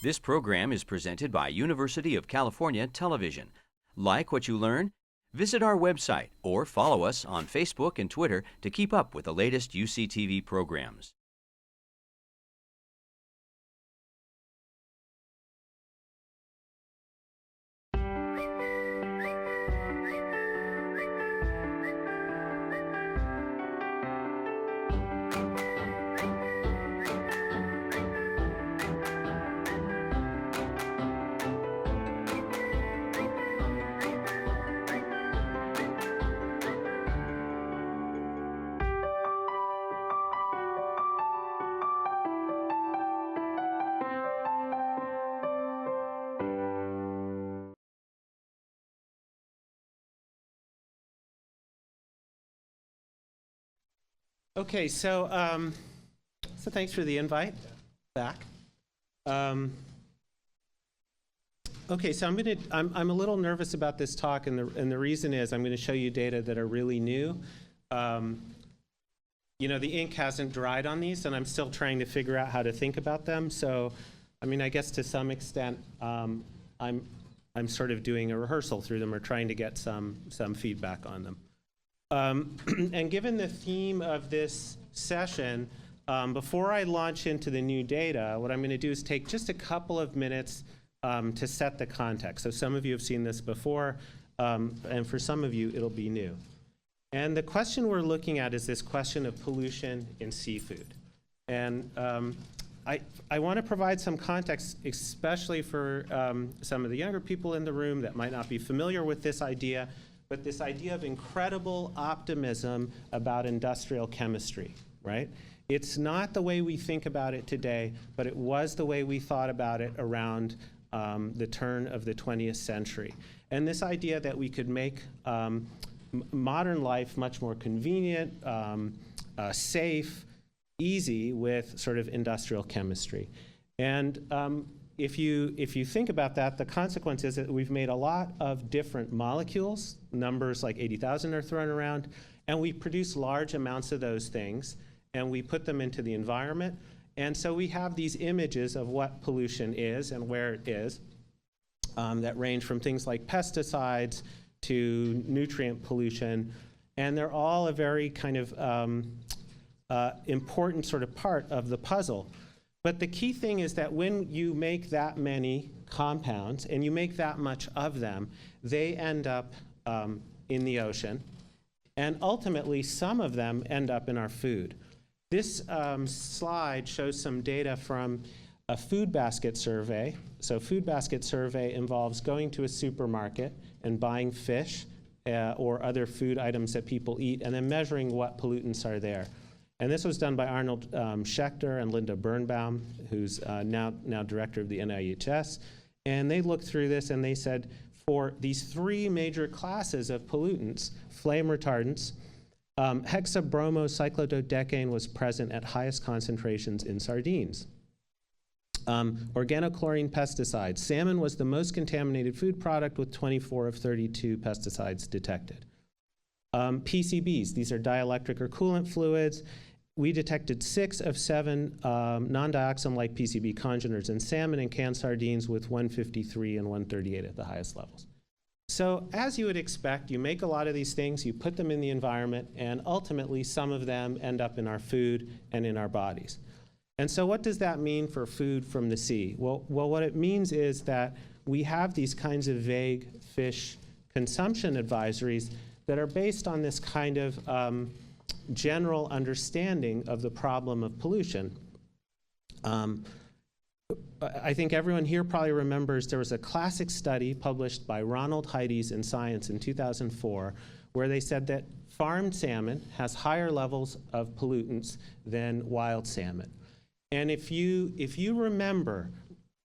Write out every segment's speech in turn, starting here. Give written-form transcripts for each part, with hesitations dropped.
This program is presented by University of California Television. Like what you learn? Visit our website or follow us on Facebook and Twitter to keep up with the latest UCTV programs. Okay, so thanks for the invite back. Okay, so I'm a little nervous about this talk, and the reason is I'm going to show you data that are really new. You know, the ink hasn't dried on these, and I'm still trying to figure out how to think about them. So, I mean, I guess to some extent, I'm sort of doing a rehearsal through them or trying to get some feedback on them. And given the theme of this session, before I launch into the new data, what I'm going to do is take just a couple of minutes to set the context. So some of you have seen this before, and for some of you, it'll be new. And the question we're looking at is this question of pollution in seafood. And I want to provide some context, especially for some of the younger people in the room that might not be familiar with this idea, but this idea of incredible optimism about industrial chemistry, right? It's not the way we think about it today, but it was the way we thought about it around the turn of the 20th century. And this idea that we could make modern life much more convenient, safe, easy with sort of industrial chemistry. And if you think about that, the consequence is that we've made a lot of different molecules. Numbers like 80,000 are thrown around, and we produce large amounts of those things, and we put them into the environment. And so we have these images of what pollution is and where it is that range from things like pesticides to nutrient pollution, and they're all a very kind of important sort of part of the puzzle. But the key thing is that when you make that many compounds and you make that much of them, they end up in the ocean, and ultimately some of them end up in our food. This slide shows some data from a food basket survey. So food basket survey involves going to a supermarket and buying fish or other food items that people eat and then measuring what pollutants are there. And this was done by Arnold Schechter and Linda Birnbaum, who's now director of the NIHS. And they looked through this and they said, for these three major classes of pollutants, flame retardants, hexabromocyclododecane was present at highest concentrations in sardines. Organochlorine pesticides. Salmon was the most contaminated food product with 24 of 32 pesticides detected. PCBs, these are dielectric or coolant fluids. We detected 6 of 7 non-dioxin-like PCB congeners in salmon and canned sardines, with 153 and 138 at the highest levels. So as you would expect, you make a lot of these things, you put them in the environment, and ultimately some of them end up in our food and in our bodies. And so what does that mean for food from the sea? Well, what it means is that we have these kinds of vague fish consumption advisories that are based on this kind of general understanding of the problem of pollution. I think everyone here probably remembers there was a classic study published by Ronald Heides in Science in 2004 where they said that farmed salmon has higher levels of pollutants than wild salmon. And if you remember,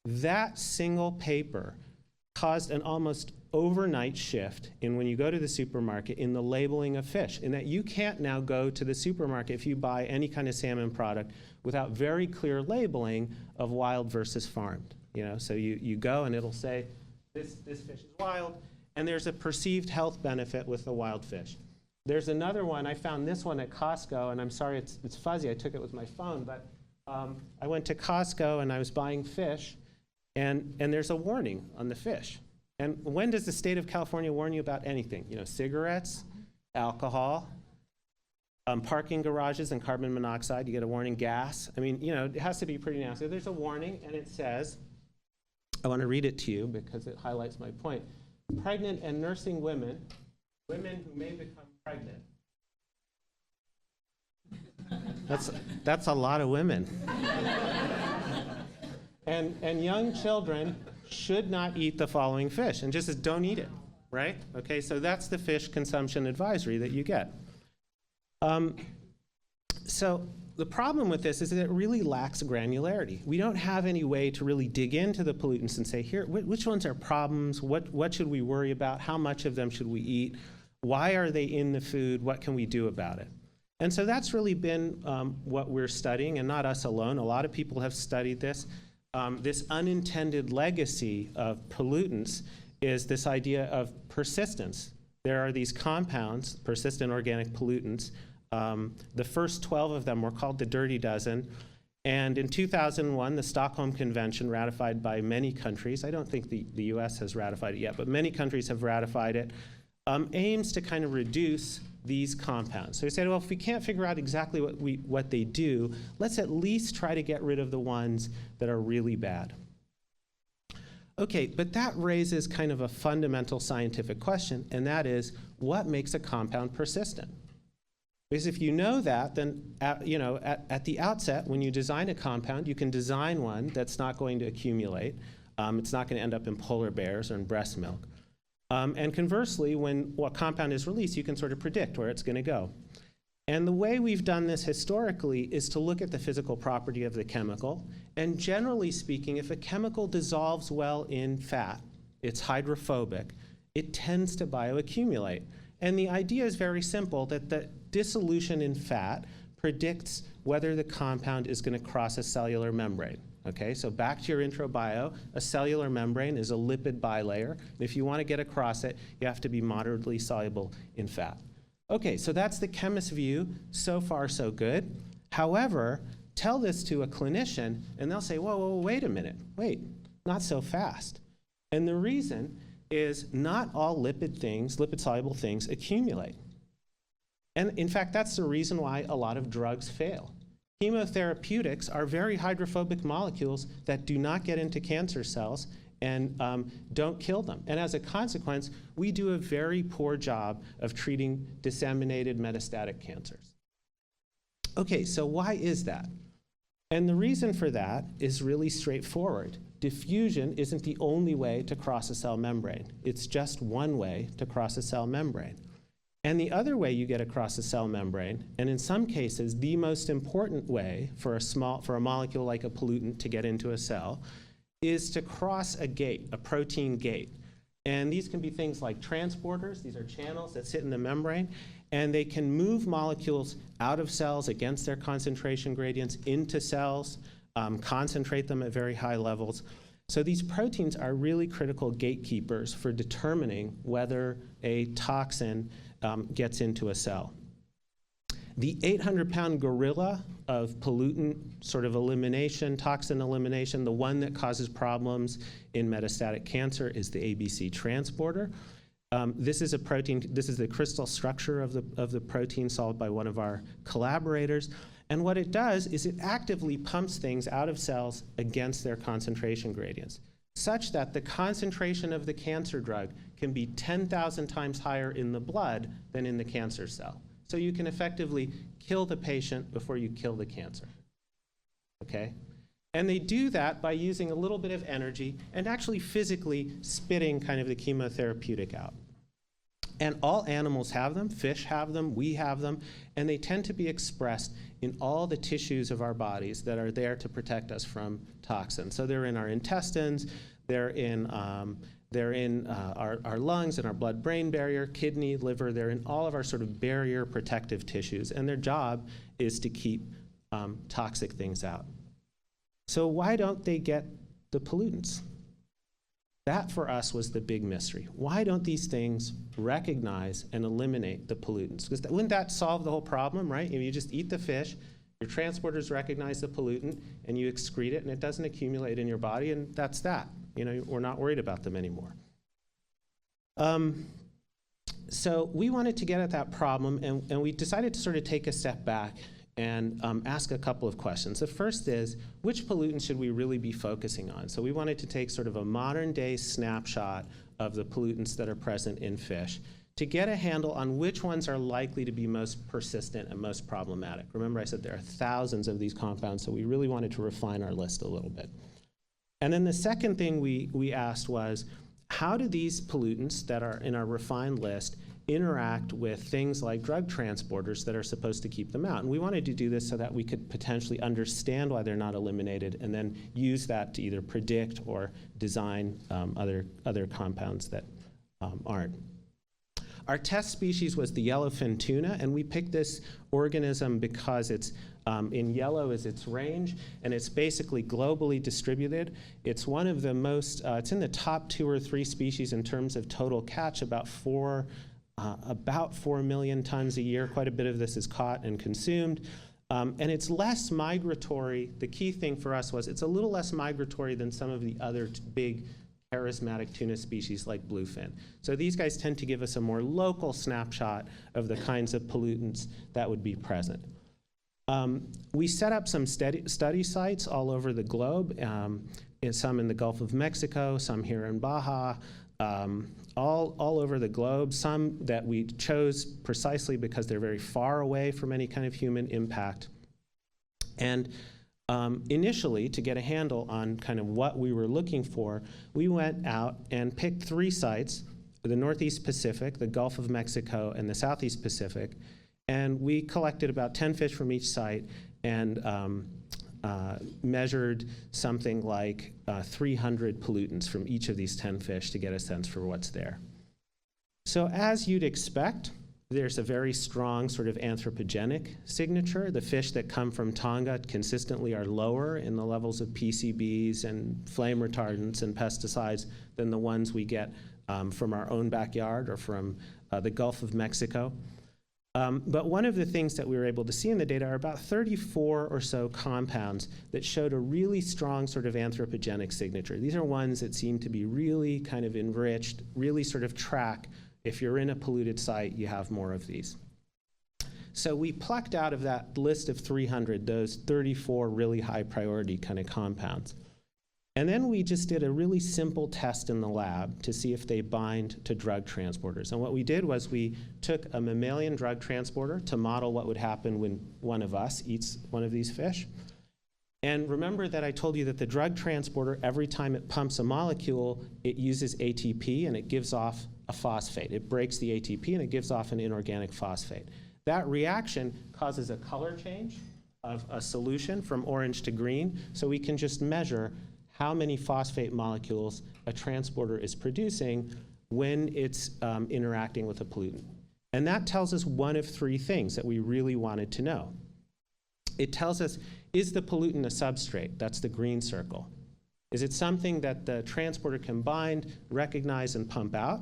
that single paper caused an almost overnight shift in when you go to the supermarket in the labeling of fish, in that you can't now go to the supermarket if you buy any kind of salmon product without very clear labeling of wild versus farmed. You know, so you go and it'll say this fish is wild, and there's a perceived health benefit with the wild fish. There's another one, I found this one at Costco, and I'm sorry it's fuzzy, I took it with my phone, but I went to Costco and I was buying fish, And there's a warning on the fish. And when does the state of California warn you about anything? You know, cigarettes, alcohol, parking garages and carbon monoxide, you get a warning, gas. I mean, you know, it has to be pretty nasty. There's a warning, and it says, I want to read it to you because it highlights my point. Pregnant and nursing women, women who may become pregnant. That's a lot of women. And young children should not eat the following fish, and just says don't eat it, right? Okay, so that's the fish consumption advisory that you get. So the problem with this is that it really lacks granularity. We don't have any way to really dig into the pollutants and say, here, which ones are problems? What should we worry about? How much of them should we eat? Why are they in the food? What can we do about it? And so that's really been what we're studying, and not us alone. A lot of people have studied this. This unintended legacy of pollutants is this idea of persistence. There are these compounds, persistent organic pollutants. The first 12 of them were called the Dirty Dozen. And in 2001, the Stockholm Convention, ratified by many countries, I don't think the US has ratified it yet, but many countries have ratified it, aims to kind of reduce these compounds. So we said, well, if we can't figure out exactly what they do, let's at least try to get rid of the ones that are really bad. Okay, but that raises kind of a fundamental scientific question, and that is, what makes a compound persistent? Because if you know that, then at the outset, when you design a compound, you can design one that's not going to accumulate. It's not going to end up in polar bears or in breast milk. And conversely, when a compound is released, you can sort of predict where it's going to go. And the way we've done this historically is to look at the physical property of the chemical. And generally speaking, if a chemical dissolves well in fat, it's hydrophobic, it tends to bioaccumulate. And the idea is very simple, that the dissolution in fat predicts whether the compound is going to cross a cellular membrane. Okay, so back to your intro bio, a cellular membrane is a lipid bilayer. And if you want to get across it, you have to be moderately soluble in fat. Okay, so that's the chemist's view. So far, so good. However, tell this to a clinician, and they'll say, whoa, wait a minute. Wait, not so fast. And the reason is not all lipid-soluble things accumulate. And in fact, that's the reason why a lot of drugs fail. Chemotherapeutics are very hydrophobic molecules that do not get into cancer cells and don't kill them. And as a consequence, we do a very poor job of treating disseminated metastatic cancers. Okay, so why is that? And the reason for that is really straightforward. Diffusion isn't the only way to cross a cell membrane. It's just one way to cross a cell membrane. And the other way you get across a cell membrane, and in some cases the most important way for a molecule like a pollutant to get into a cell, is to cross a gate, a protein gate. And these can be things like transporters. These are channels that sit in the membrane, and they can move molecules out of cells against their concentration gradients into cells, concentrate them at very high levels. So these proteins are really critical gatekeepers for determining whether a toxin gets into a cell. The 800-pound gorilla of pollutant sort of elimination, toxin elimination, the one that causes problems in metastatic cancer is the ABC transporter. This is a protein, this is the crystal structure of the protein solved by one of our collaborators. And what it does is it actively pumps things out of cells against their concentration gradients, such that the concentration of the cancer drug can be 10,000 times higher in the blood than in the cancer cell. So you can effectively kill the patient before you kill the cancer, okay? And they do that by using a little bit of energy and actually physically spitting kind of the chemotherapeutic out. And all animals have them, fish have them, we have them, and they tend to be expressed in all the tissues of our bodies that are there to protect us from toxins. So they're in our intestines, they're in our lungs and our blood-brain barrier, kidney, liver. They're in all of our sort of barrier protective tissues, and their job is to keep toxic things out. So why don't they get the pollutants? That for us was the big mystery. Why don't these things recognize and eliminate the pollutants? Because wouldn't that solve the whole problem, right? If you just eat the fish, Your transporters recognize the pollutant, and you excrete it, and it doesn't accumulate in your body, and that's that. You know, we're not worried about them anymore. So we wanted to get at that problem, and we decided to sort of take a step back and ask a couple of questions. The first is, which pollutants should we really be focusing on? So we wanted to take sort of a modern-day snapshot of the pollutants that are present in fish to get a handle on which ones are likely to be most persistent and most problematic. Remember, I said there are thousands of these compounds, so we really wanted to refine our list a little bit. And then the second thing we asked was, how do these pollutants that are in our refined list interact with things like drug transporters that are supposed to keep them out? And we wanted to do this so that we could potentially understand why they're not eliminated and then use that to either predict or design other compounds that aren't. Our test species was the yellowfin tuna, and we picked this organism because it's in yellow is its range, and it's basically globally distributed. It's one of the most, it's in the top 2 or 3 species in terms of total catch, about 4 million tons a year. Quite a bit of this is caught and consumed. And it's less migratory. The key thing for us was it's a little less migratory than some of the other big charismatic tuna species like bluefin. So these guys tend to give us a more local snapshot of the kinds of pollutants that would be present. We set up some study sites all over the globe, some in the Gulf of Mexico, some here in Baja, all over the globe, some that we chose precisely because they're very far away from any kind of human impact. And initially, to get a handle on kind of what we were looking for, we went out and picked 3 sites, the Northeast Pacific, the Gulf of Mexico, and the Southeast Pacific, and we collected about 10 fish from each site and measured something like 300 pollutants from each of these 10 fish to get a sense for what's there. So as you'd expect, there's a very strong sort of anthropogenic signature. The fish that come from Tonga consistently are lower in the levels of PCBs and flame retardants and pesticides than the ones we get from our own backyard or from the Gulf of Mexico. But one of the things that we were able to see in the data are about 34 or so compounds that showed a really strong sort of anthropogenic signature. These are ones that seem to be really kind of enriched, really sort of track. If you're in a polluted site, you have more of these. So we plucked out of that list of 300 those 34 really high priority kind of compounds. And then we just did a really simple test in the lab to see if they bind to drug transporters. And what we did was we took a mammalian drug transporter to model what would happen when one of us eats one of these fish. And remember that I told you that the drug transporter, every time it pumps a molecule, it uses ATP and it gives off a phosphate. It breaks the ATP and it gives off an inorganic phosphate. That reaction causes a color change of a solution from orange to green, so we can just measure how many phosphate molecules a transporter is producing when it's interacting with a pollutant. And that tells us one of 3 things that we really wanted to know. It tells us, is the pollutant a substrate? That's the green circle. Is it something that the transporter can bind, recognize, and pump out?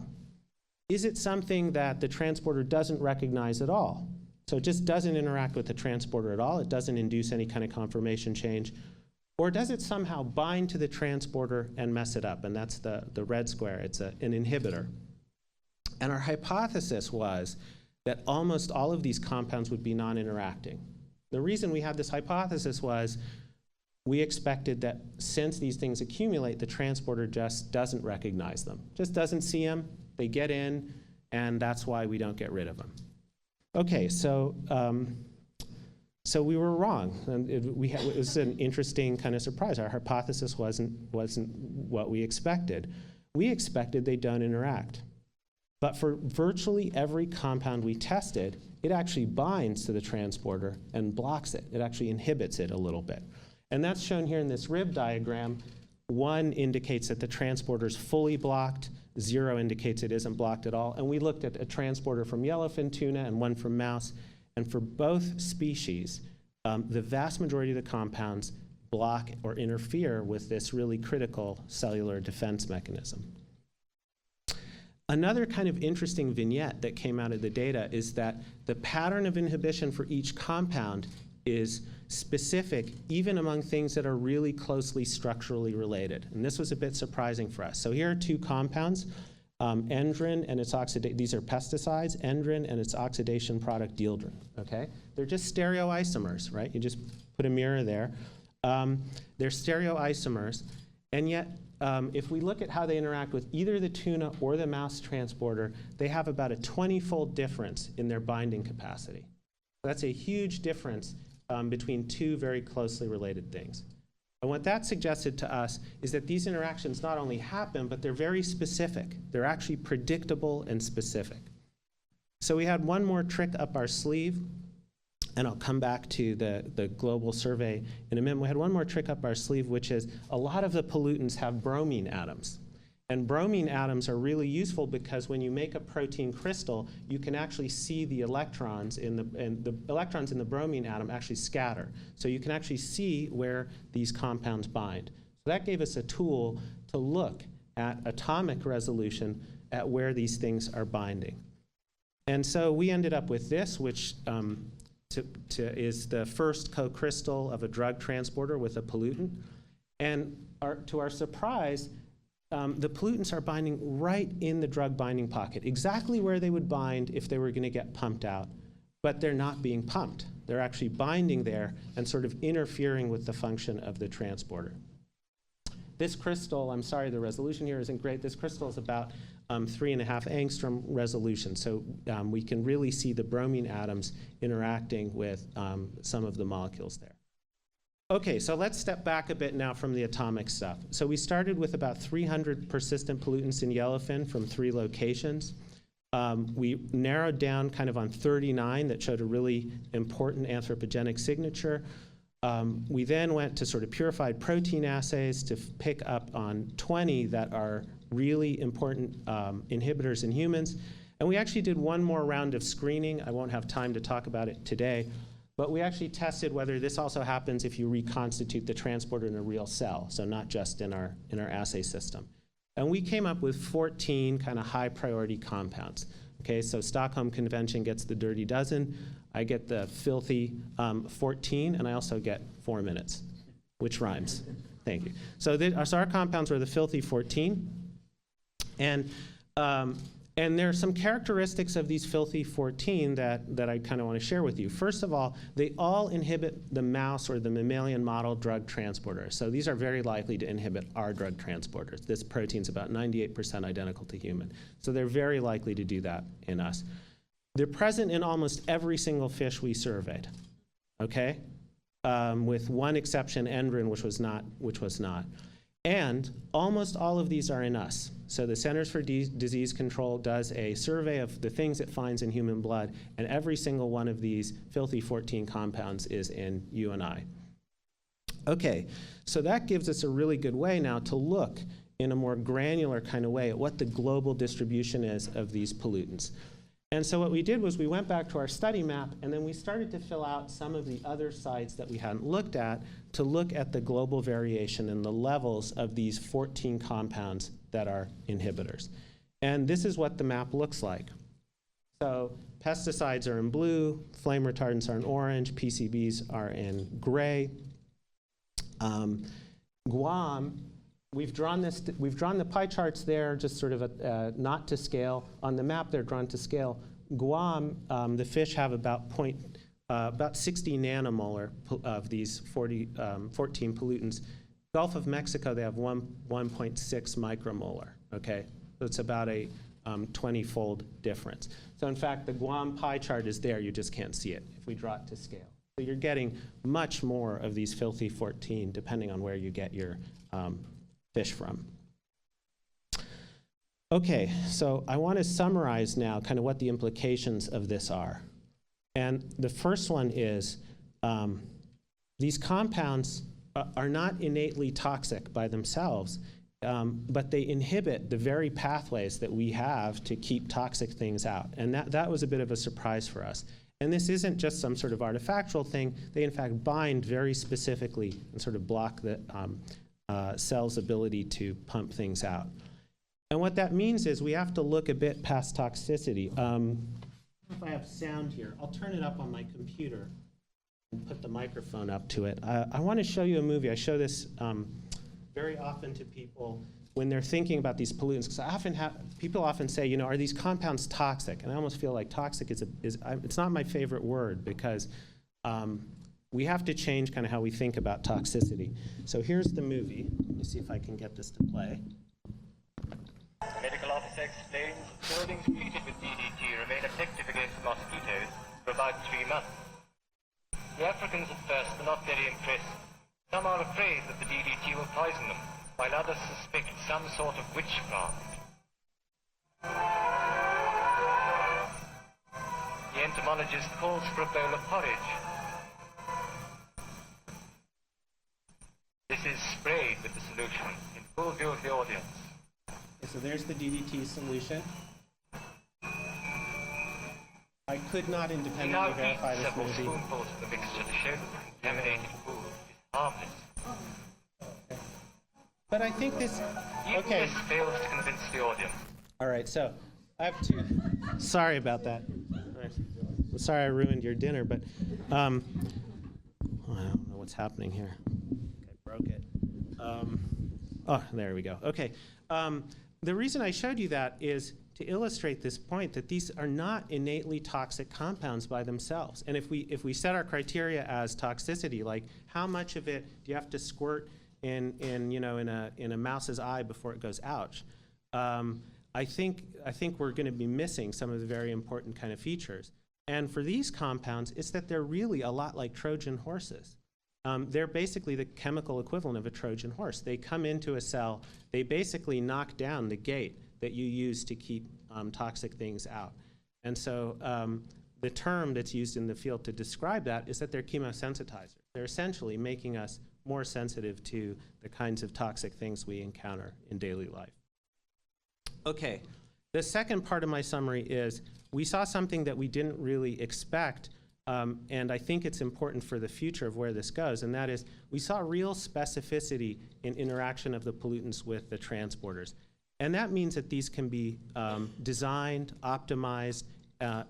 Is it something that the transporter doesn't recognize at all? So it just doesn't interact with the transporter at all. It doesn't induce any kind of conformation change. Or does it somehow bind to the transporter and mess it up? And that's the red square. It's an inhibitor. And our hypothesis was that almost all of these compounds would be non-interacting. The reason we had this hypothesis was we expected that since these things accumulate, the transporter just doesn't recognize them, just doesn't see them. They get in, and that's why we don't get rid of them. Okay, so we were wrong, and it was an interesting kind of surprise. Our hypothesis wasn't what we expected. We expected they don't interact. But for virtually every compound we tested, it actually binds to the transporter and blocks it. It actually inhibits it a little bit. And that's shown here in this rib diagram. 1 indicates that the transporter is fully blocked. 0 indicates it isn't blocked at all. And we looked at a transporter from yellowfin tuna and 1 from mouse. And for both species, the vast majority of the compounds block or interfere with this really critical cellular defense mechanism. Another kind of interesting vignette that came out of the data is that the pattern of inhibition for each compound is specific even among things that are really closely structurally related. And this was a bit surprising for us. So here are two compounds, endrin and its these are pesticides, endrin and its oxidation product dieldrin, okay? They're just stereoisomers, right? You just put a mirror there. They're stereoisomers, and yet if we look at how they interact with either the tuna or the mouse transporter, they have about a 20-fold difference in their binding capacity. That's a huge difference between two very closely related things. And what that suggested to us is that these interactions not only happen, but they're very specific. They're actually predictable and specific. So we had one more trick up our sleeve, and I'll come back to the global survey in a minute. We had one more trick up our sleeve, which is a lot of the pollutants have bromine atoms. And bromine atoms are really useful because when you make a protein crystal, you can actually see the electrons and the electrons in the bromine atom actually scatter. So you can actually see where these compounds bind. So that gave us a tool to look at atomic resolution at where these things are binding. And so we ended up with this, which is the first co-crystal of a drug transporter with a pollutant. And to our surprise, the pollutants are binding right in the drug binding pocket, exactly where they would bind if they were going to get pumped out. But they're not being pumped. They're actually binding there and sort of interfering with the function of the transporter. This crystal, I'm sorry, the resolution here isn't great. This crystal is about 3.5 angstrom resolution. So we can really see the bromine atoms interacting with some of the molecules there. Okay, so let's step back a bit now from the atomic stuff. So we started with about 300 persistent pollutants in yellowfin from 3 locations. We narrowed down kind of on 39 that showed a really important anthropogenic signature. We then went to sort of purified protein assays to pick up on 20 that are really important inhibitors in humans. And we actually did one more round of screening. I won't have time to talk about it today. But we actually tested whether this also happens if you reconstitute the transporter in a real cell, so not just in our assay system. And we came up with 14 kind of high priority compounds. Okay, so Stockholm Convention gets the dirty dozen. I get the filthy 14, and I also get 4 minutes, which rhymes. Thank you. So our compounds were the filthy 14. And there are some characteristics of these filthy 14 that I kind of want to share with you. First of all, they all inhibit the mouse or the mammalian model drug transporter. So these are very likely to inhibit our drug transporters. This protein's about 98% identical to human. So they're very likely to do that in us. They're present in almost every single fish we surveyed, okay? With one exception, endrin, which was not. And almost all of these are in us. So the Centers for Disease Control does a survey of the things it finds in human blood, and every single one of these filthy 14 compounds is in you and I. Okay, so that gives us a really good way now to look in a more granular kind of way at what the global distribution is of these pollutants. And so what we did was we went back to our study map, and then we started to fill out some of the other sites that we hadn't looked at to look at the global variation and the levels of these 14 compounds that are inhibitors. And this is what the map looks like. So pesticides are in blue, flame retardants are in orange, PCBs are in gray. Guam, we've drawn the pie charts there, just sort of not to scale. On the map, they're drawn to scale. Guam, the fish have about 60 nanomolar of these 14 pollutants. Gulf of Mexico, they have 1.6 micromolar, okay? So it's about a 20-fold difference. So in fact, the Guam pie chart is there, you just can't see it if we draw it to scale. So you're getting much more of these filthy 14, depending on where you get your fish from. Okay, so I want to summarize now kind of what the implications of this are. And the first one is these compounds are not innately toxic by themselves, but they inhibit the very pathways that we have to keep toxic things out. And that was a bit of a surprise for us. And this isn't just some sort of artifactual thing. They, in fact, bind very specifically and sort of block the cell's ability to pump things out. And what that means is we have to look a bit past toxicity. If I have sound here, I'll turn it up on my computer. and put the microphone up to it. I want to show you a movie. I show this very often to people when they're thinking about these pollutants, because people often say, you know, are these compounds toxic? And I almost feel like toxic it's not my favorite word, because we have to change kind of how we think about toxicity. So here's the movie. Let me see if I can get this to play. The medical officer explains buildings treated with DDT remain effective against mosquitoes for about 3 months. The Africans at first were not very impressed. Some are afraid that the DDT will poison them, while others suspect some sort of witchcraft. The entomologist calls for a bowl of porridge. This is sprayed with the solution in full view of the audience. Okay, so there's the DDT solution. I could not He independently now verify eats this several movie. spoonfuls of the mixture to show that the contaminated food is harmless. But I think this, Even okay. this fails to convince the audience. All right, so I have two. Sorry about that. All right. I'm sorry I ruined your dinner, but I don't know what's happening here. Okay, broke it. Oh, there we go. Okay. The reason I showed you that is to illustrate this point that these are not innately toxic compounds by themselves. And if we set our criteria as toxicity, like how much of it do you have to squirt in a mouse's eye before it goes ouch? I think we're going to be missing some of the very important kind of features. And for these compounds, it's that they're really a lot like Trojan horses. They're basically the chemical equivalent of a Trojan horse. They come into a cell, they basically knock down the gate that you use to keep toxic things out. And so the term that's used in the field to describe that is that they're chemosensitizers. They're essentially making us more sensitive to the kinds of toxic things we encounter in daily life. Okay, the second part of my summary is we saw something that we didn't really expect, and I think it's important for the future of where this goes, and that is we saw real specificity in interaction of the pollutants with the transporters. And that means that these can be designed, optimized,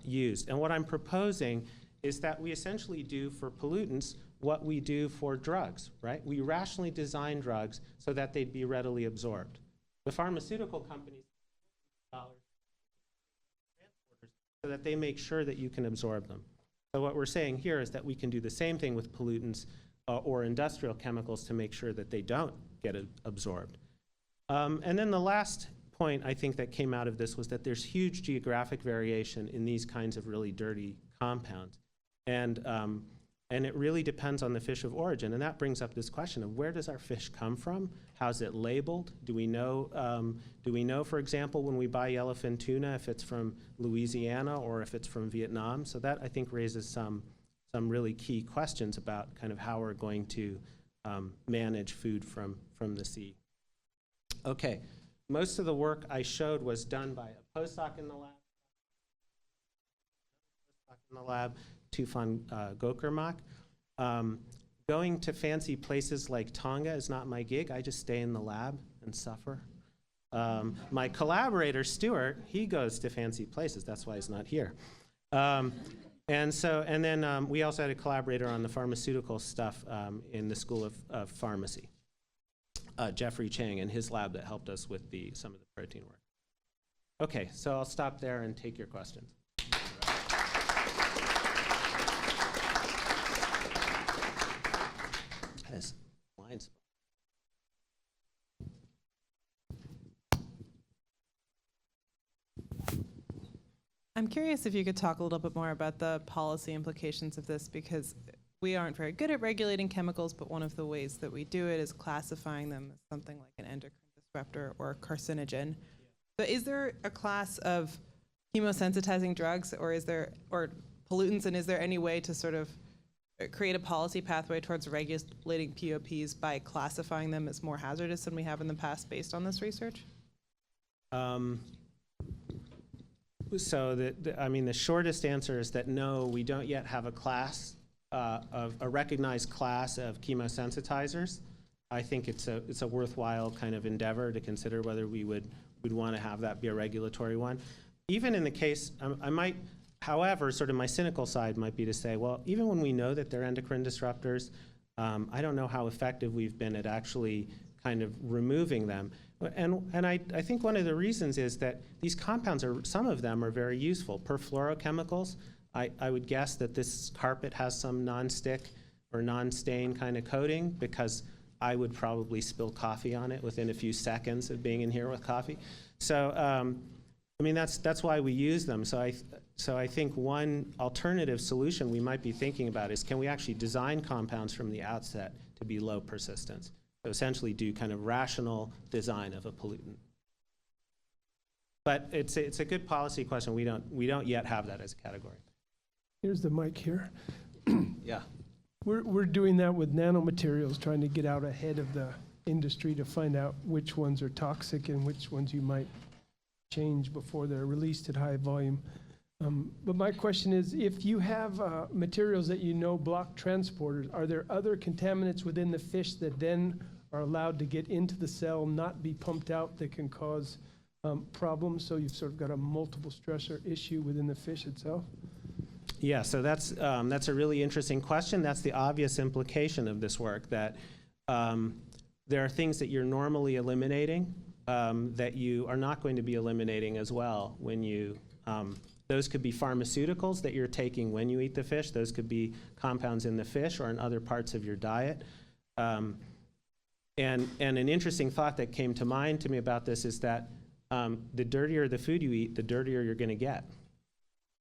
used. And what I'm proposing is that we essentially do for pollutants what we do for drugs, right? We rationally design drugs so that they'd be readily absorbed. The pharmaceutical companies so that they make sure that you can absorb them. So what we're saying here is that we can do the same thing with pollutants or industrial chemicals to make sure that they don't get absorbed. And then the last point I think that came out of this was that there's huge geographic variation in these kinds of really dirty compounds. And it really depends on the fish of origin. And that brings up this question of where does our fish come from? How's it labeled? Do we know, for example, when we buy yellowfin tuna, if it's from Louisiana or if it's from Vietnam? So that, I think, raises some really key questions about kind of how we're going to manage food from the sea. Okay, most of the work I showed was done by a postdoc in the lab, Tufan Gökürmak. Going to fancy places like Tonga is not my gig. I just stay in the lab and suffer. My collaborator, Stuart, he goes to fancy places. That's why he's not here. And then we also had a collaborator on the pharmaceutical stuff in the School of Pharmacy, Jeffrey Chang, and his lab that helped us with some of the protein work. Okay, so I'll stop there and take your questions. This blind spot. I'm curious if you could talk a little bit more about the policy implications of this, because we aren't very good at regulating chemicals, but one of the ways that we do it is classifying them as something like an endocrine disruptor or carcinogen. So is there a class of chemosensitizing drugs or pollutants, and is there any way to sort of create a policy pathway towards regulating POPs by classifying them as more hazardous than we have in the past based on this research? So the shortest answer is that no, we don't yet have a class of a recognized class of chemosensitizers. I think it's a worthwhile kind of endeavor to consider whether we'd want to have that be a regulatory one. Even in the case, I However, sort of my cynical side might be to say, well, even when we know that they're endocrine disruptors, I don't know how effective we've been at actually kind of removing them. And I think one of the reasons is that these compounds, some of them are very useful. Perfluorochemicals, I would guess that this carpet has some non-stick or non-stain kind of coating, because I would probably spill coffee on it within a few seconds of being in here with coffee. So, I mean, that's why we use them. So I think one alternative solution we might be thinking about is, can we actually design compounds from the outset to be low persistence? So essentially do kind of rational design of a pollutant. But it's a good policy question. We don't yet have that as a category. Here's the mic here. Yeah. We're doing that with nanomaterials, trying to get out ahead of the industry to find out which ones are toxic and which ones you might change before they're released at high volume. But my question is, if you have materials that you know block transporters, are there other contaminants within the fish that then are allowed to get into the cell, not be pumped out, that can cause problems? So you've sort of got a multiple stressor issue within the fish itself? Yeah, so that's a really interesting question. That's the obvious implication of this work, that there are things that you're normally eliminating that you are not going to be eliminating as well when you, those could be pharmaceuticals that you're taking when you eat the fish. Those could be compounds in the fish or in other parts of your diet. And an interesting thought that came to mind to me about this is that the dirtier the food you eat, the dirtier you're going to get.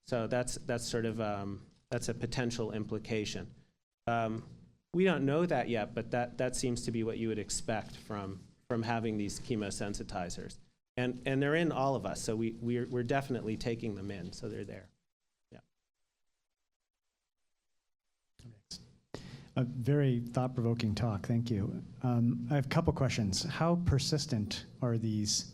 So that's sort of that's a potential implication. We don't know that yet, but that seems to be what you would expect from having these chemosensitizers, and they're in all of us. So we're definitely taking them in. So they're there. Yeah. A very thought-provoking talk. Thank you. I have a couple questions. How persistent are these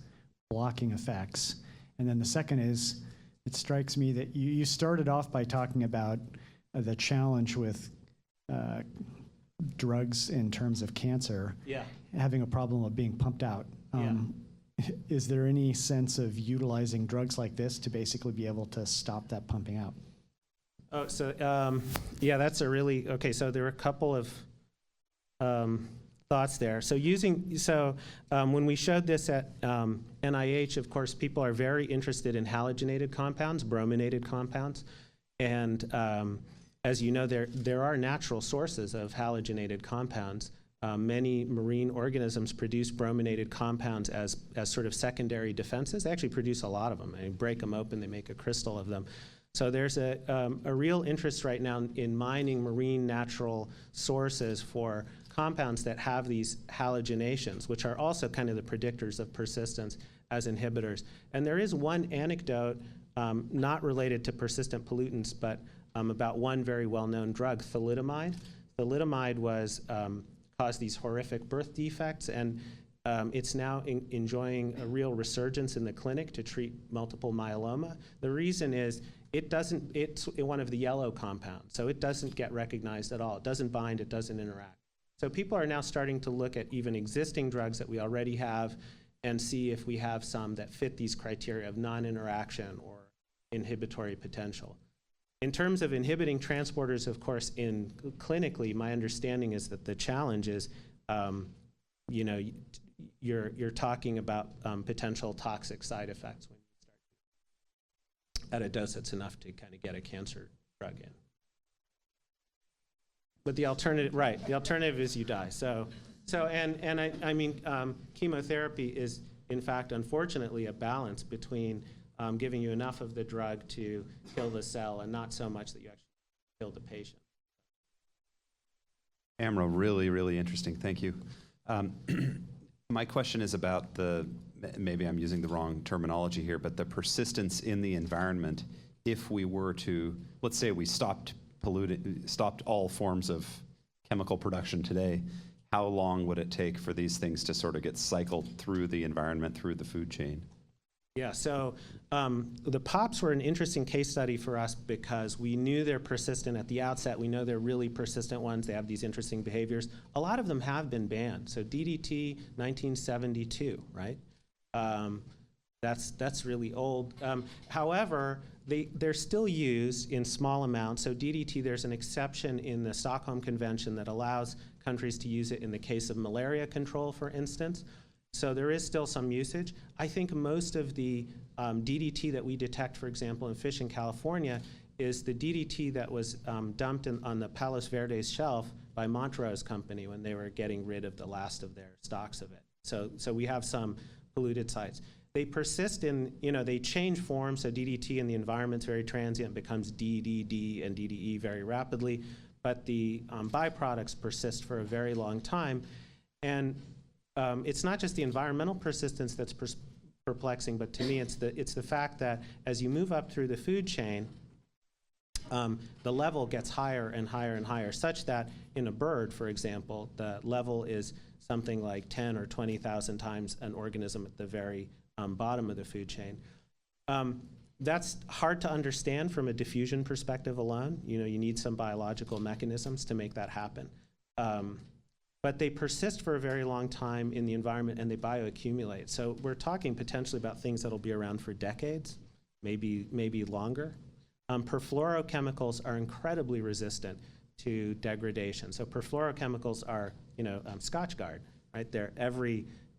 blocking effects? And then the second is, it strikes me that you started off by talking about the challenge with drugs in terms of cancer, Yeah. having a problem of being pumped out. Is there any sense of utilizing drugs like this to basically be able to stop that pumping out? Oh, so yeah, that's a really, okay, so there are a couple of thoughts there. So when we showed this at NIH, of course, people are very interested in halogenated compounds, brominated compounds. And as you know, there are natural sources of halogenated compounds. Many marine organisms produce brominated compounds as sort of secondary defenses. They actually produce a lot of them. They break them open, they make a crystal of them. So there's a real interest right now in mining marine natural sources for compounds that have these halogenations, which are also kind of the predictors of persistence as inhibitors. And there is one anecdote, not related to persistent pollutants, but about one very well-known drug, thalidomide. Thalidomide caused these horrific birth defects, and it's now enjoying a real resurgence in the clinic to treat multiple myeloma. The reason is it's one of the yellow compounds, so it doesn't get recognized at all. It doesn't bind, it doesn't interact. So people are now starting to look at even existing drugs that we already have and see if we have some that fit these criteria of non-interaction or inhibitory potential. In terms of inhibiting transporters, of course, clinically, my understanding is that the challenge is, you're talking about potential toxic side effects when you start at a dose that's enough to kind of get a cancer drug in. But the alternative is you die. I mean, chemotherapy is, in fact, unfortunately, a balance between giving you enough of the drug to kill the cell and not so much that you actually kill the patient. Amro, really, really interesting. Thank you. My question is about maybe I'm using the wrong terminology here, but the persistence in the environment if we were to, let's say we stopped all forms of chemical production today, how long would it take for these things to sort of get cycled through the environment, through the food chain? Yeah, so the POPs were an interesting case study for us because we knew they're persistent at the outset. We know they're really persistent ones. They have these interesting behaviors. A lot of them have been banned. So DDT, 1972, right? That's really old. However, they're still used in small amounts. So DDT, there's an exception in the Stockholm Convention that allows countries to use it in the case of malaria control, for instance. So there is still some usage. I think most of the DDT that we detect, for example, in fish in California, is the DDT that was dumped on the Palos Verdes shelf by Montrose Company when they were getting rid of the last of their stocks of it. So we have some polluted sites. They persist in, they change form, so DDT in the environment's very transient, becomes DDD and DDE very rapidly, but the byproducts persist for a very long time. And it's not just the environmental persistence that's perplexing, but to me it's the fact that as you move up through the food chain, the level gets higher and higher and higher, such that in a bird, for example, the level is something like 10 or 20,000 times an organism at the very bottom of the food chain. That's hard to understand from a diffusion perspective alone. You need some biological mechanisms to make that happen. But they persist for a very long time in the environment and they bioaccumulate. So we're talking potentially about things that'll be around for decades, maybe longer. Perfluorochemicals are incredibly resistant to degradation. So perfluorochemicals are, Scotchgard, right?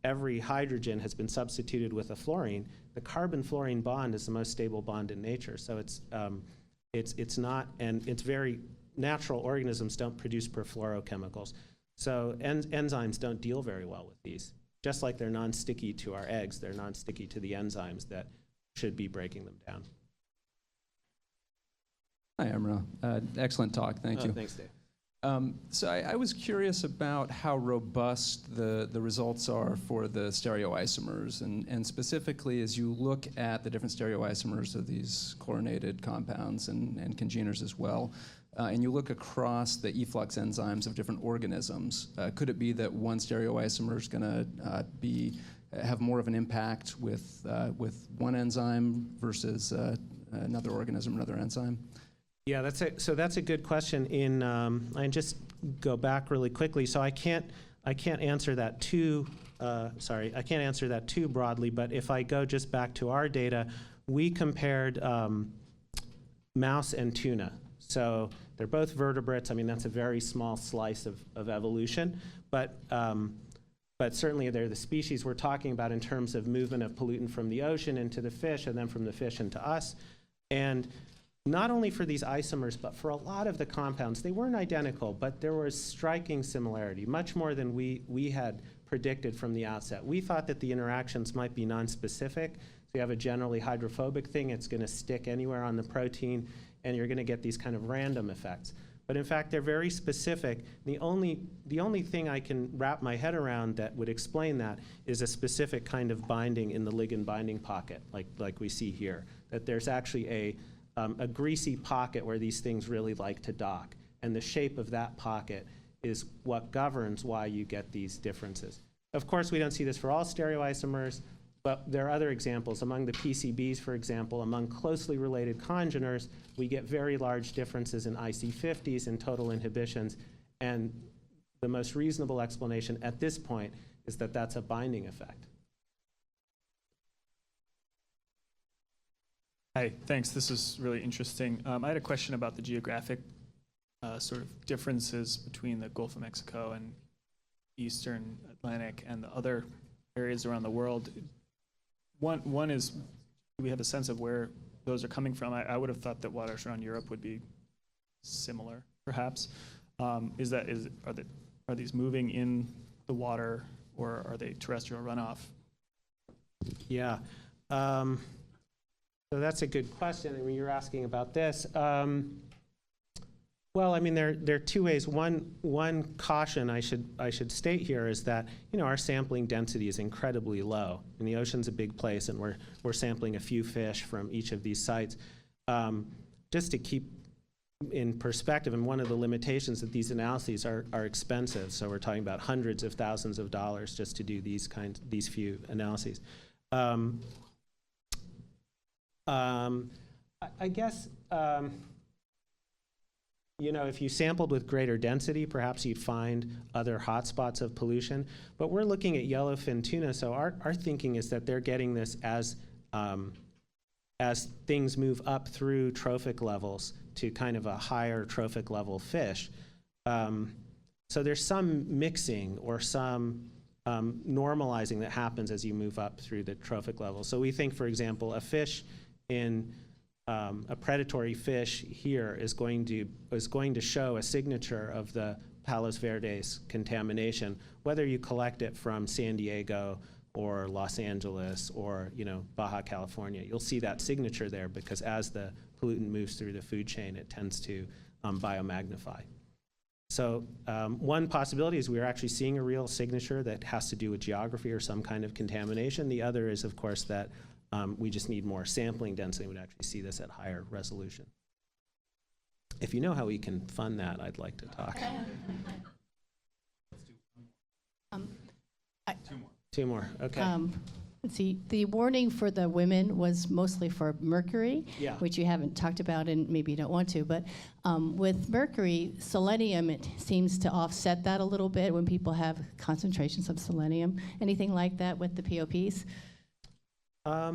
Every hydrogen has been substituted with a fluorine. The carbon-fluorine bond is the most stable bond in nature. So it's not, and it's very natural. Organisms don't produce perfluorochemicals. So enzymes don't deal very well with these. Just like they're non-sticky to our eggs, they're non-sticky to the enzymes that should be breaking them down. Hi, Amra. Excellent talk. Thank you. Thanks, Dave. So I was curious about how robust the results are for the stereoisomers, and specifically as you look at the different stereoisomers of these chlorinated compounds and congeners as well, and you look across the efflux enzymes of different organisms, could it be that one stereoisomer is going to have more of an impact with one enzyme versus another organism, another enzyme? Yeah, that's a good question. I just go back really quickly. So I can't answer that too. I can't answer that too broadly. But if I go just back to our data, we compared mouse and tuna. So they're both vertebrates. I mean, that's a very small slice of evolution. But certainly they're the species we're talking about in terms of movement of pollutant from the ocean into the fish, and then from the fish into us. And not only for these isomers, but for a lot of the compounds, they weren't identical, but there was striking similarity, much more than we had predicted from the outset. We thought that the interactions might be nonspecific. So you have a generally hydrophobic thing, it's going to stick anywhere on the protein, and you're going to get these kind of random effects. But in fact, they're very specific. The only thing I can wrap my head around that would explain that is a specific kind of binding in the ligand binding pocket, like we see here, that there's actually a greasy pocket where these things really like to dock. And the shape of that pocket is what governs why you get these differences. Of course, we don't see this for all stereoisomers, but there are other examples. Among the PCBs, for example, among closely related congeners, we get very large differences in IC50s and total inhibitions. And the most reasonable explanation at this point is that that's a binding effect. Hi, thanks. This is really interesting. I had a question about the geographic sort of differences between the Gulf of Mexico and Eastern Atlantic and the other areas around the world. One is, do we have a sense of where those are coming from? I would have thought that waters around Europe would be similar, perhaps. Are these moving in the water, or are they terrestrial runoff? Yeah. So that's a good question. I mean, you're asking about this. Well, I mean, there are two ways. One caution I should state here is that our sampling density is incredibly low. And the ocean's a big place, and we're sampling a few fish from each of these sites. Just to keep in perspective, and one of the limitations that these analyses are expensive. So we're talking about hundreds of thousands of dollars just to do these few analyses. I guess you know, if you sampled with greater density, perhaps you'd find other hotspots of pollution. But we're looking at yellowfin tuna, so our thinking is that they're getting this as things move up through trophic levels to kind of a higher trophic level fish. So there's some mixing or some normalizing that happens as you move up through the trophic level. So we think, for example, a fish in a predatory fish here is going to show a signature of the Palos Verdes contamination, whether you collect it from San Diego or Los Angeles or, you know, Baja California. You'll see that signature there because as the pollutant moves through the food chain, it tends to biomagnify. So one possibility is we're actually seeing a real signature that has to do with geography or some kind of contamination. The other is, of course, that we just need more sampling density. We would actually see this at higher resolution. If you know how we can fund that, I'd like to talk. Two more, okay. Let's see, the warning for the women was mostly for mercury, Yeah. which you haven't talked about and maybe you don't want to, but with mercury, selenium, it seems to offset that a little bit when people have concentrations of selenium. Anything like that with the POPs? I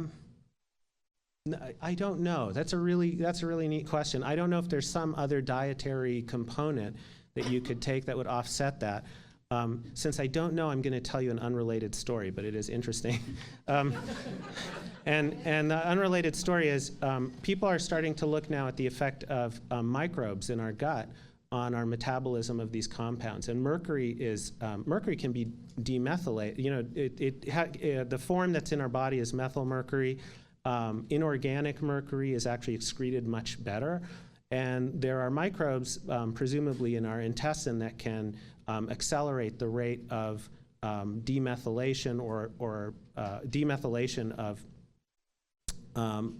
don't know. That's a really neat question. I don't know if there's some other dietary component that you could take that would offset that. Since I don't know, I'm going to tell you an unrelated story, but it is interesting. And the unrelated story is people are starting to look now at the effect of microbes in our gut on our metabolism of these compounds. And mercury can be demethylated. You know, the form that's in our body is methyl mercury. Inorganic mercury is actually excreted much better. And there are microbes, presumably in our intestine, that can accelerate the rate of demethylation or demethylation of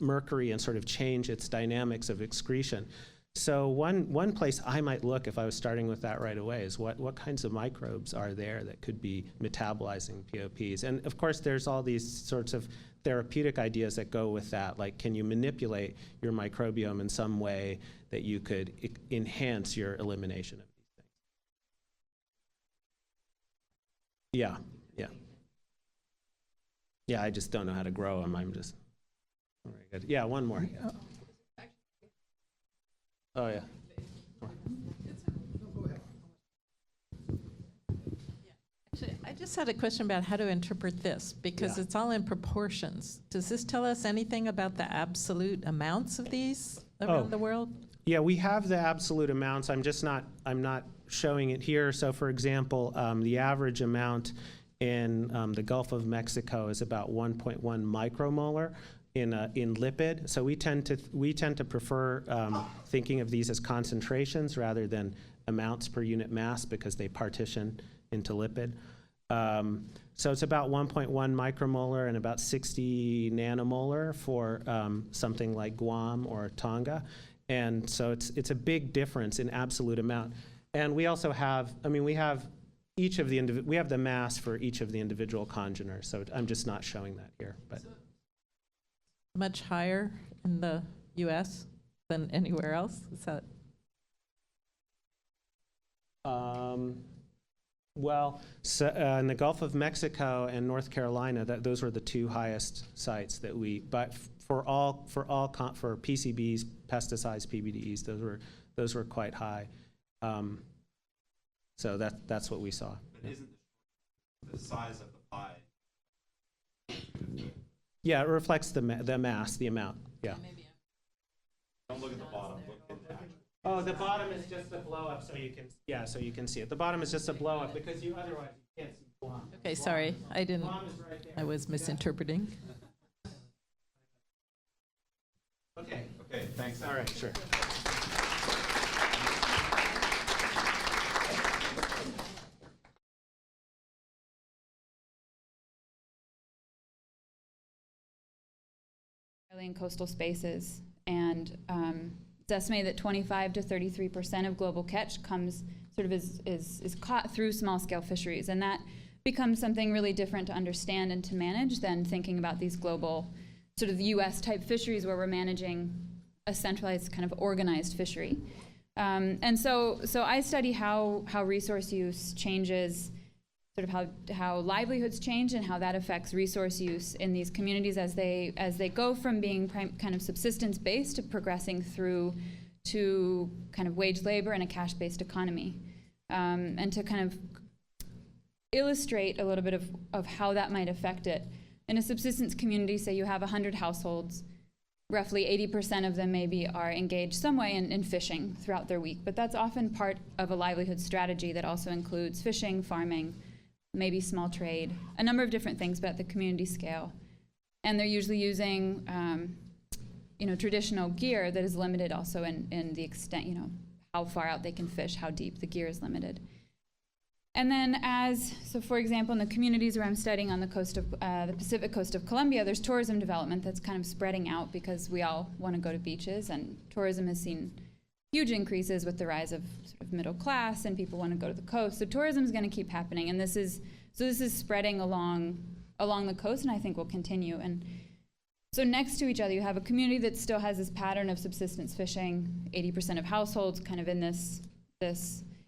mercury and sort of change its dynamics of excretion. So one place I might look if I was starting with that right away is what kinds of microbes are there that could be metabolizing POPs. And of course there's all these sorts of therapeutic ideas that go with that, like can you manipulate your microbiome in some way that you could enhance your elimination of these things. Yeah, I just don't know how to grow them. I'm just, all right, good. Yeah, one more. Oh, yeah. Actually, I just had a question about how to interpret this, because it's all in proportions. Does this tell us anything about the absolute amounts of these around the world? Yeah, we have the absolute amounts. I'm not showing it here. So for example, the average amount in the Gulf of Mexico is about 1.1 micromolar in lipid. So we tend to prefer thinking of these as concentrations rather than amounts per unit mass because they partition into lipid. So it's about 1.1 micromolar and about 60 nanomolar for something like Guam or Tonga. And so it's a big difference in absolute amount. And we also have, we have we have the mass for each of the individual congeners. So I'm just not showing that here. But Much higher in the U.S. than anywhere else? Is that? Well, so, in the Gulf of Mexico and North Carolina, those were the two highest sites that but for PCBs, pesticides, PBDEs, those were quite high. So that's what we saw. But isn't the size of the pie? Yeah, it reflects the mass, the amount. Yeah. Don't look at the bottom. Look at the actual. Oh, the bottom is just a blow up, so you can see it. The bottom is just a blow up because otherwise you can't see Guam. Okay, sorry, I didn't. Guam is right there. I was misinterpreting. Okay, Thanks. all right, sure. In coastal spaces, and it's estimated that 25 to 33% of global catch comes sort of is caught through small-scale fisheries, and that becomes something really different to understand and to manage than thinking about these global sort of U.S. type fisheries where we're managing a centralized kind of organized fishery. And so I study how resource use changes, sort of how livelihoods change and how that affects resource use in these communities as they go from being kind of subsistence-based to progressing through to kind of wage labor and a cash-based economy. And to kind of illustrate a little bit of how that might affect it. In a subsistence community, say you have 100 households, roughly 80% of them maybe are engaged some way in fishing throughout their week, but that's often part of a livelihood strategy that also includes fishing, farming, maybe small trade, a number of different things, but at the community scale. And they're usually using traditional gear that is limited also in the extent, how far out they can fish, how deep the gear is limited. And then so for example, in the communities where I'm studying on the coast of the Pacific coast of Colombia, there's tourism development that's kind of spreading out because we all want to go to beaches, and tourism has seen huge increases with the rise of sort of middle class, and people want to go to the coast. So tourism is going to keep happening, and this is spreading along the coast, and I think will continue. And so next to each other, you have a community that still has this pattern of subsistence fishing, 80% of households kind of in this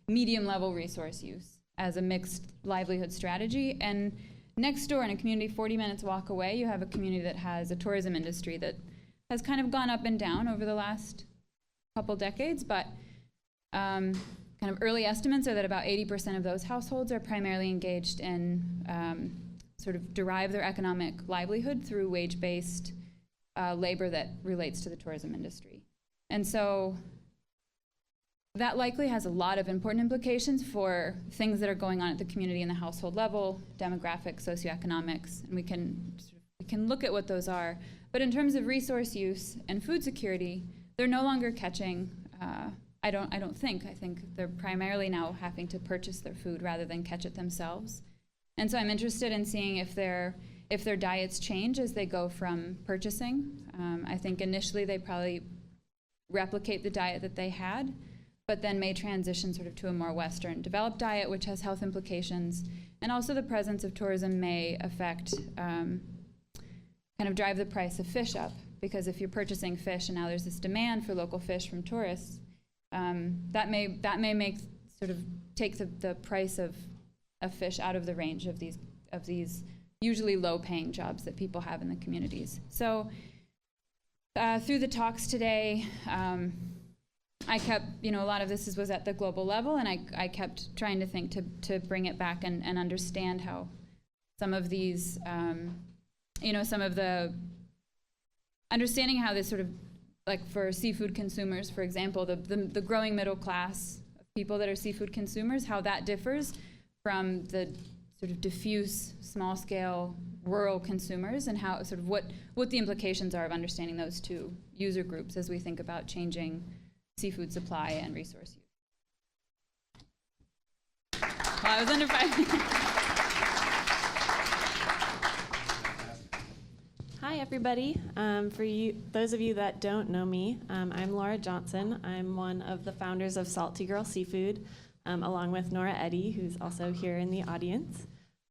medium level resource use as a mixed livelihood strategy. And next door in a community 40 minutes walk away, you have a community that has a tourism industry that has kind of gone up and down over the last couple decades, but kind of early estimates are that about 80% of those households are primarily engaged in sort of derive their economic livelihood through wage-based labor that relates to the tourism industry. And so that likely has a lot of important implications for things that are going on at the community and the household level, demographics, socioeconomics, and we can look at what those are. But in terms of resource use and food security, they're no longer catching, I think they're primarily now having to purchase their food rather than catch it themselves. And so I'm interested in seeing if their diets change as they go from purchasing. I think initially they probably replicate the diet that they had, but then may transition sort of to a more Western developed diet, which has health implications. And also the presence of tourism may affect, kind of drive the price of fish up, because if you're purchasing fish and now there's this demand for local fish from tourists, that may make sort of take the price of fish out of the range of these usually low-paying jobs that people have in the communities. So through the talks today, I kept, a lot of this was at the global level, and I kept trying to think to bring it back and understand how some of these, some of the understanding how this sort of, like for seafood consumers, for example, the growing middle class of people that are seafood consumers, how that differs from the sort of diffuse, small-scale, rural consumers, and how sort of what the implications are of understanding those two user groups as we think about changing seafood supply and resource use. Well, I was under 5 minutes. Hi, everybody. For those of you that don't know me, I'm Laura Johnson. I'm one of the founders of Salty Girl Seafood, along with Nora Eddy, who's also here in the audience.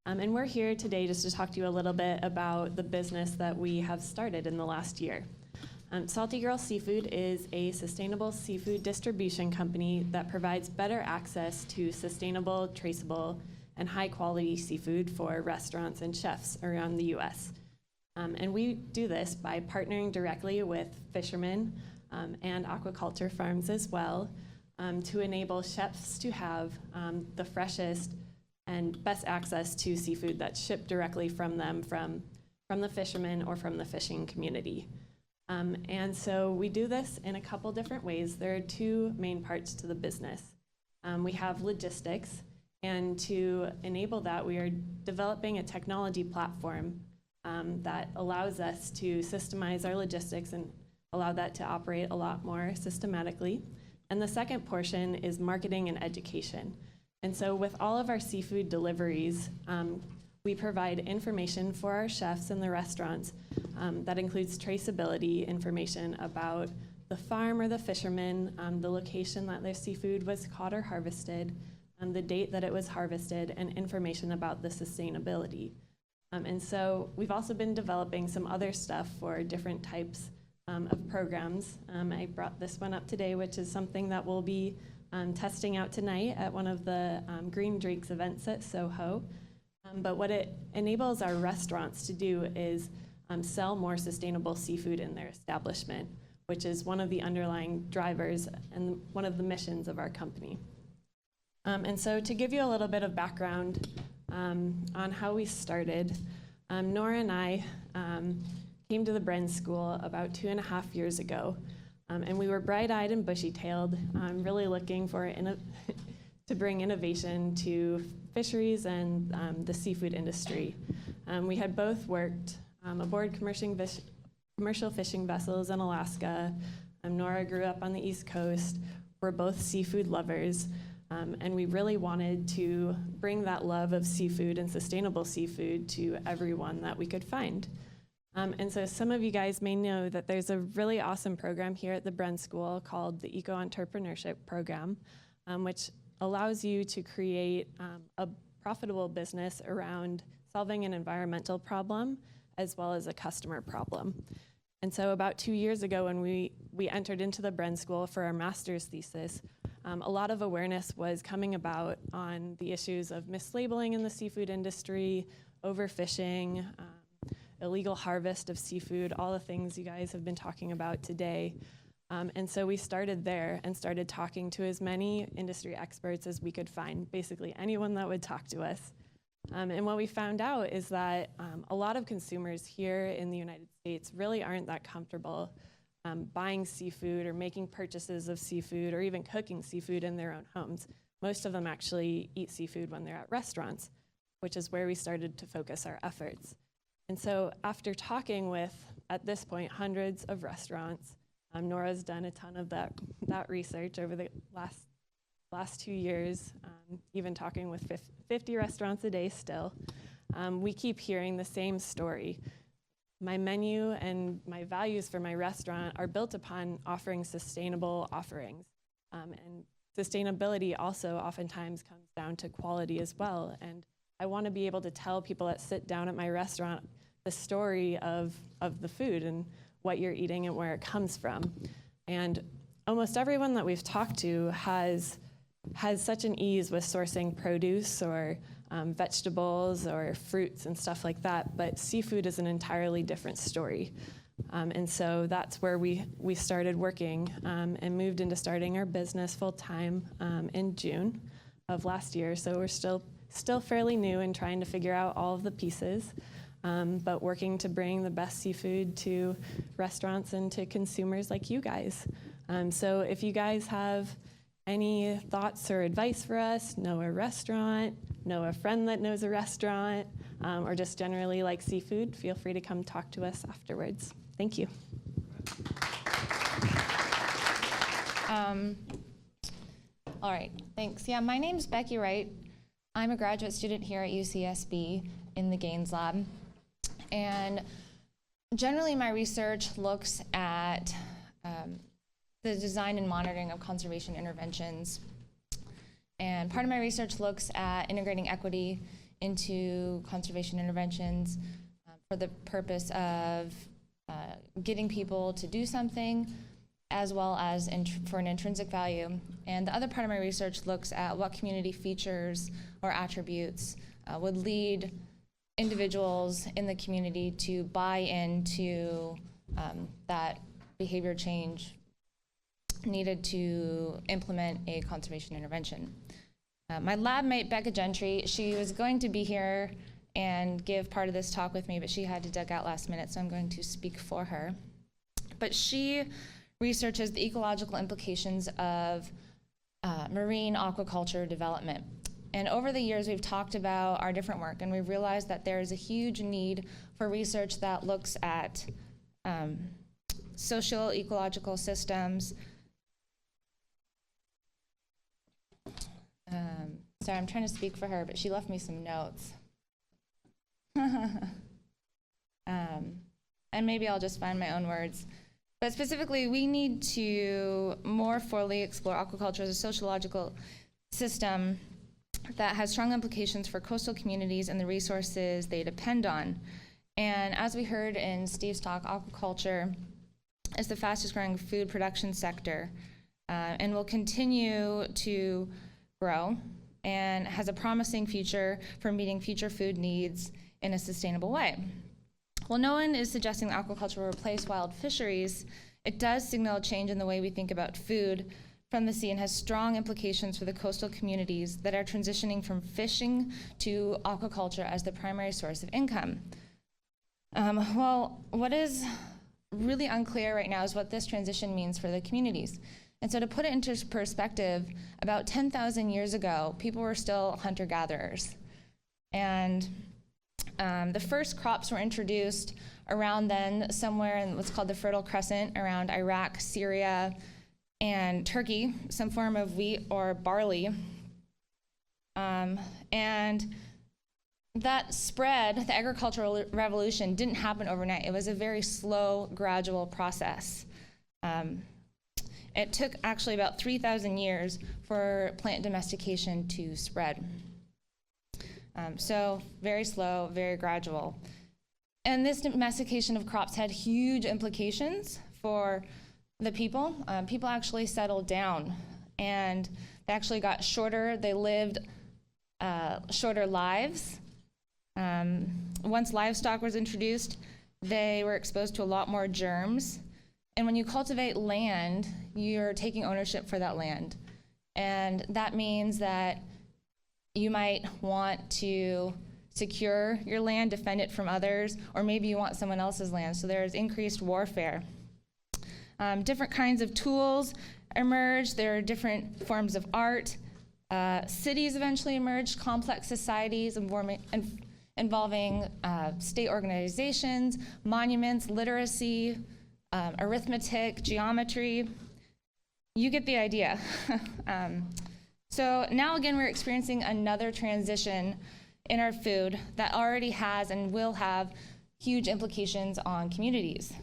And we're here today just to talk to you a little bit about the business that we have started in the last year. Salty Girl Seafood is a sustainable seafood distribution company that provides better access to sustainable, traceable, and high-quality seafood for restaurants and chefs around the U.S. And we do this by partnering directly with fishermen and aquaculture farms as well to enable chefs to have the freshest and best access to seafood that's shipped directly from them, from the fishermen or from the fishing community. And so we do this in a couple different ways. There are two main parts to the business. We have logistics, and to enable that, we are developing a technology platform that allows us to systemize our logistics and allow that to operate a lot more systematically. And the second portion is marketing and education. And so with all of our seafood deliveries, we provide information for our chefs in the restaurants that includes traceability information about the farm or the fisherman, the location that their seafood was caught or harvested, the date that it was harvested, and information about the sustainability. And so we've also been developing some other stuff for different types of programs. I brought this one up today, which is something that we'll be testing out tonight at one of the Green Drinks events at Soho. But what it enables our restaurants to do is sell more sustainable seafood in their establishment, which is one of the underlying drivers and one of the missions of our company. And so to give you a little bit of background on how we started, Nora and I came to the Bren School about 2.5 years ago, and we were bright-eyed and bushy-tailed, really looking for to bring innovation to fisheries and the seafood industry. We had both worked aboard commercial fishing vessels in Alaska. Nora grew up on the East Coast. We're both seafood lovers, and we really wanted to bring that love of seafood and sustainable seafood to everyone that we could find. And so some of you guys may know that there's a really awesome program here at the Bren School called the Eco Entrepreneurship Program, which allows you to create a profitable business around solving an environmental problem as well as a customer problem. And so about 2 years ago when we entered into the Bren School for our master's thesis, a lot of awareness was coming about on the issues of mislabeling in the seafood industry, overfishing, illegal harvest of seafood, all the things you guys have been talking about today. And so we started there and started talking to as many industry experts as we could find, basically anyone that would talk to us. And what we found out is that a lot of consumers here in the United States really aren't that comfortable buying seafood or making purchases of seafood or even cooking seafood in their own homes. Most of them actually eat seafood when they're at restaurants, which is where we started to focus our efforts. And so after talking with, at this point, hundreds of restaurants, Nora's done a ton of that research over the last 2 years, even talking with 50 restaurants a day still. We keep hearing the same story. My menu and my values for my restaurant are built upon offering sustainable offerings. And sustainability also oftentimes comes down to quality as well. And I want to be able to tell people that sit down at my restaurant the story of the food and what you're eating and where it comes from. And almost everyone that we've talked to has such an ease with sourcing produce or vegetables or fruits and stuff like that, but seafood is an entirely different story. And so that's where we started working and moved into starting our business full-time in June of last year. So we're still fairly new and trying to figure out all of the pieces, but working to bring the best seafood to restaurants and to consumers like you guys. So if you guys have any thoughts or advice for us, know a restaurant, know a friend that knows a restaurant, or just generally like seafood, feel free to come talk to us afterwards. Thank you. All right, thanks. Yeah, my name's Becky Wright. I'm a graduate student here at UCSB in the Gaines Lab. And generally my research looks at the design and monitoring of conservation interventions. And part of my research looks at integrating equity into conservation interventions for the purpose of getting people to do something, as well as for an intrinsic value. And the other part of my research looks at what community features or attributes would lead individuals in the community to buy into that behavior change needed to implement a conservation intervention. My lab mate, Becca Gentry, she was going to be here and give part of this talk with me, but she had to duck out last minute, so I'm going to speak for her. But she researches the ecological implications of marine aquaculture development. And over the years, we've talked about our different work, and we've realized that there is a huge need for research that looks at social ecological systems. Sorry, I'm trying to speak for her, but she left me some notes. And maybe I'll just find my own words. But specifically, we need to more fully explore aquaculture as a sociological system that has strong implications for coastal communities and the resources they depend on. And as we heard in Steve's talk, aquaculture is the fastest growing food production sector and will continue to grow and has a promising future for meeting future food needs in a sustainable way. While no one is suggesting that aquaculture will replace wild fisheries, it does signal a change in the way we think about food from the sea and has strong implications for the coastal communities that are transitioning from fishing to aquaculture as the primary source of income. Well, what is really unclear right now is what this transition means for the communities. And so to put it into perspective, about 10,000 years ago, people were still hunter-gatherers. And the first crops were introduced around then, somewhere in what's called the Fertile Crescent, around Iraq, Syria, and Turkey, some form of wheat or barley. And that spread, the agricultural revolution, didn't happen overnight. It was a very slow, gradual process. It took actually about 3,000 years for plant domestication to spread. So very slow, very gradual. And this domestication of crops had huge implications for the people. People actually settled down, and they actually got shorter. They lived shorter lives. Once livestock was introduced, they were exposed to a lot more germs. And when you cultivate land, you're taking ownership for that land. And that means that you might want to secure your land, defend it from others, or maybe you want someone else's land. So there's increased warfare. Different kinds of tools emerged. There are different forms of art. Cities eventually emerged, complex societies involving state organizations, monuments, literacy, arithmetic, geometry. You get the idea. So now again, we're experiencing another transition in our food that already has and will have huge implications on communities.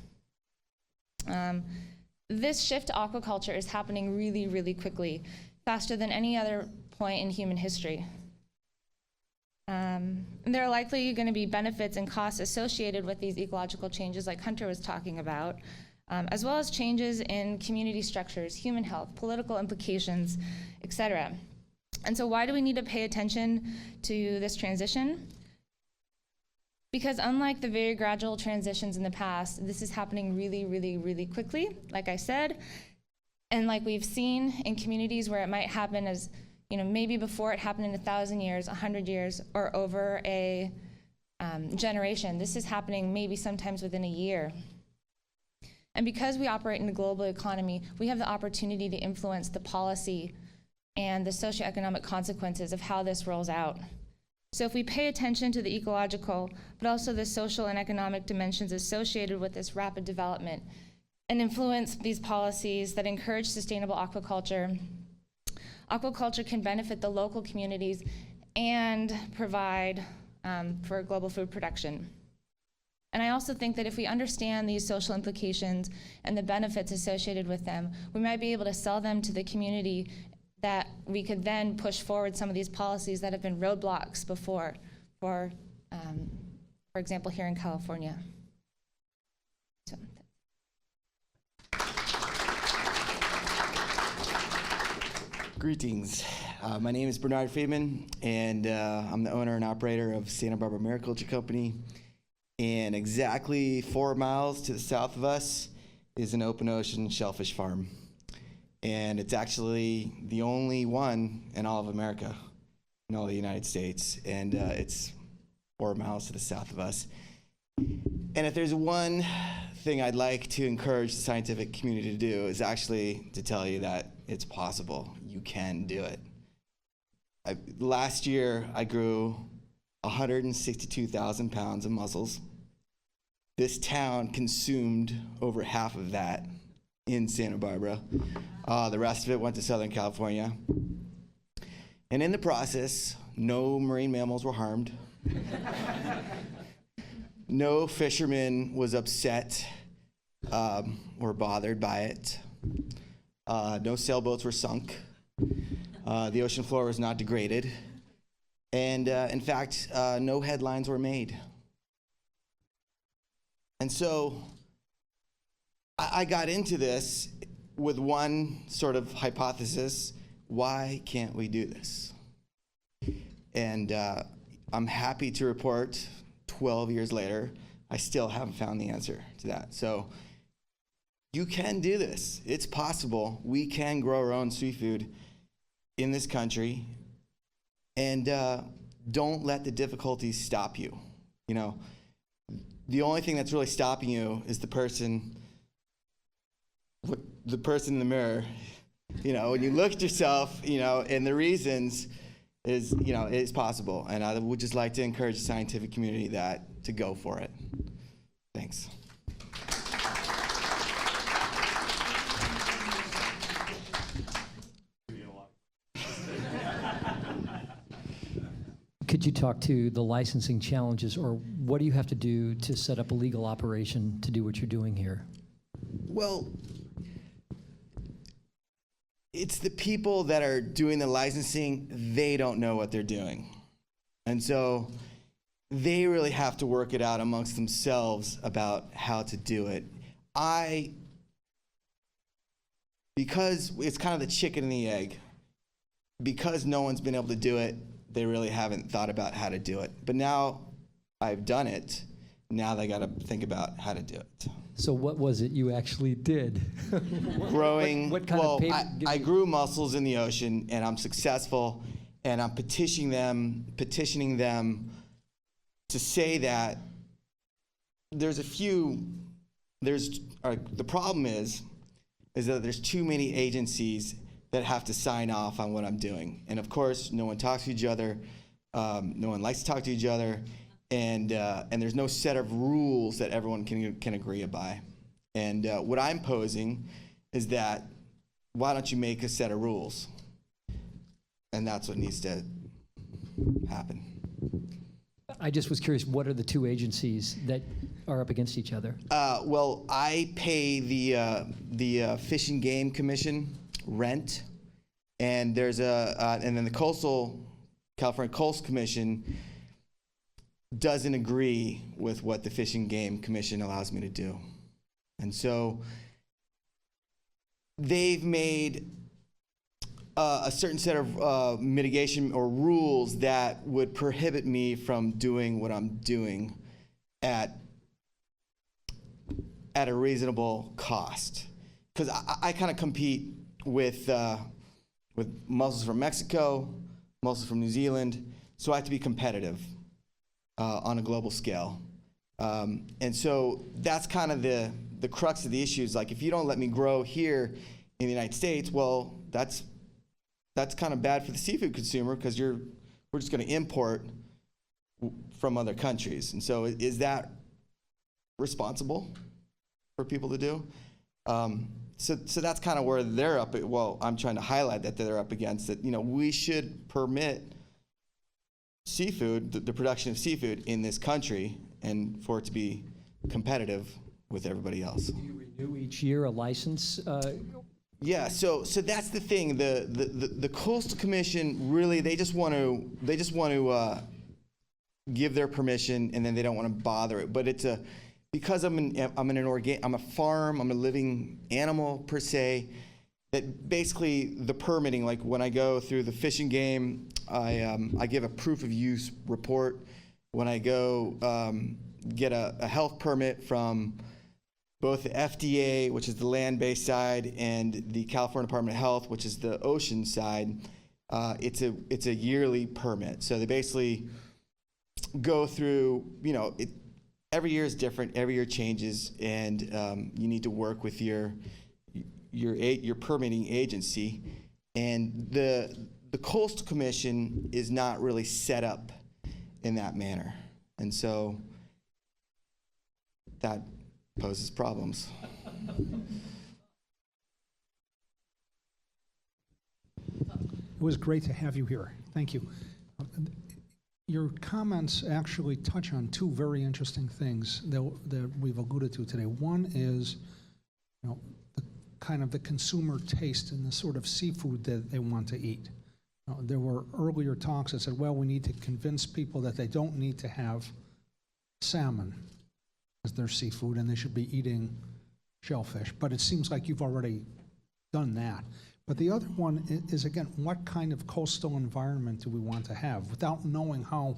This shift to aquaculture is happening really, really quickly, faster than any other point in human history. And there are likely going to be benefits and costs associated with these ecological changes like Hunter was talking about, as well as changes in community structures, human health, political implications, et cetera. And so why do we need to pay attention to this transition? Because unlike the very gradual transitions in the past, this is happening really, really, really quickly, like I said. And like we've seen in communities where it might happen as, maybe before it happened in 1,000 years, 100 years, or over a generation. This is happening maybe sometimes within a year. And because we operate in a global economy, we have the opportunity to influence the policy and the socioeconomic consequences of how this rolls out. So if we pay attention to the ecological, but also the social and economic dimensions associated with this rapid development, and influence these policies that encourage sustainable aquaculture, aquaculture can benefit the local communities and provide for global food production. And I also think that if we understand these social implications and the benefits associated with them, we might be able to sell them to the community, that we could then push forward some of these policies that have been roadblocks before, for example, here in California. So. Greetings. My name is Bernard Friedman, and I'm the owner and operator of Santa Barbara Mariculture Company. And exactly 4 miles to the south of us is an open ocean shellfish farm. And it's actually the only one in all of America, in all the United States. And it's 4 miles to the south of us. And if there's one thing I'd like to encourage the scientific community to do, is actually to tell you that it's possible. You can do it. Last year, I grew 162,000 pounds of mussels. This town consumed over half of that in Santa Barbara. The rest of it went to Southern California. And in the process, no marine mammals were harmed. No fisherman was upset or bothered by it. No sailboats were sunk. The ocean floor was not degraded. And in fact, no headlines were made. And so I got into this with one sort of hypothesis: why can't we do this? And I'm happy to report 12 years later, I still haven't found the answer to that. So you can do this. It's possible. We can grow our own seafood in this country. And don't let the difficulties stop you. You know, the only thing that's really stopping you is the person in the mirror. You know, when you look at yourself, you know, and the reasons is, you know, it's possible. And I would just like to encourage the scientific community to go for it. Thanks. Could you talk to the licensing challenges, or what do you have to do to set up a legal operation to do what you're doing here? Well, it's the people that are doing the licensing, they don't know what they're doing. And so they really have to work it out amongst themselves about how to do it. Because it's kind of the chicken and the egg, because no one's been able to do it, they really haven't thought about how to do it. But now I've done it, now they gotta think about how to do it. So what was it you actually did? Growing, what kind of paper? I grew mussels in the ocean, and I'm successful, and I'm petitioning them to say that the problem is that there's too many agencies that have to sign off on what I'm doing. And of course, no one talks to each other, no one likes to talk to each other, and there's no set of rules that everyone can agree by. And what I'm posing is that, why don't you make a set of rules? And that's what needs to happen. I just was curious, what are the two agencies that are up against each other? Well, I pay the Fish and Game Commission rent, and there's and then the California Coastal Commission doesn't agree with what the Fish and Game Commission allows me to do. And so they've made a certain set of mitigation or rules that would prohibit me from doing what I'm doing at a reasonable cost. Because I kind of compete with mussels from Mexico, mussels from New Zealand, so I have to be competitive on a global scale. And so that's kind of the crux of the issue is, like, if you don't let me grow here in the United States, well, that's kind of bad for the seafood consumer, because we're just going to import from other countries. And so is that responsible for people to do? So that's kind of where they're up. Well, I'm trying to highlight that they're up against it. You know, we should permit seafood, the production of seafood in this country, and for it to be competitive with everybody else. Do you renew each year a license? Yeah, so that's the thing. The Coastal Commission really, they just want to give their permission, and then they don't want to bother it. But it's because I'm a farm, I'm a living animal per se, that basically the permitting, like when I go through the Fish and Game, I give a proof of use report. When I go get a health permit from both the FDA, which is the land-based side, and the California Department of Health, which is the ocean side, it's a yearly permit. So they basically go through, you know, every year is different, every year changes, and you need to work with your permitting agency. And the Coastal Commission is not really set up in that manner. And so that poses problems. It was great to have you here. Thank you. Your comments actually touch on two very interesting things that we've alluded to today. One is, you know, the consumer taste and the sort of seafood that they want to eat. There were earlier talks that said, well, we need to convince people that they don't need to have salmon as their seafood, and they should be eating shellfish, but it seems like you've already done that. But the other one is, again, what kind of coastal environment do we want to have? Without knowing how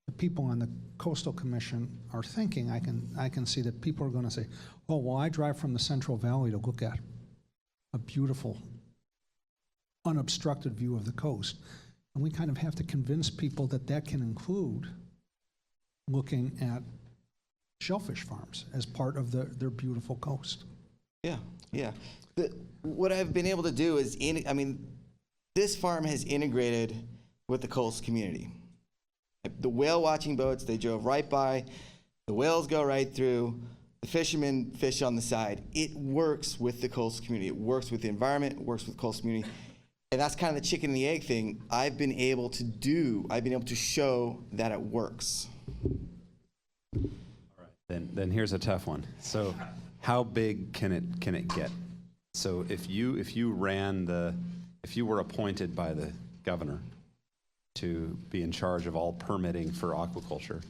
the people on the Coastal Commission are thinking, I can see that people are going to say, oh, well, I drive from the Central Valley to look at a beautiful, unobstructed view of the coast. And we kind of have to convince people that that can include looking at shellfish farms as part of their beautiful coast. Yeah, yeah. What I've been able to do is, this farm has integrated with the coastal community. The whale watching boats, they drove right by, the whales go right through, the fishermen fish on the side. It works with the coastal community. It works with the environment, it works with the coastal community. And that's kind of the chicken and the egg thing I've been able to show that it works. All right. Then here's a tough one. So how big can it get? So if you were appointed by the governor to be in charge of all permitting for aquaculture,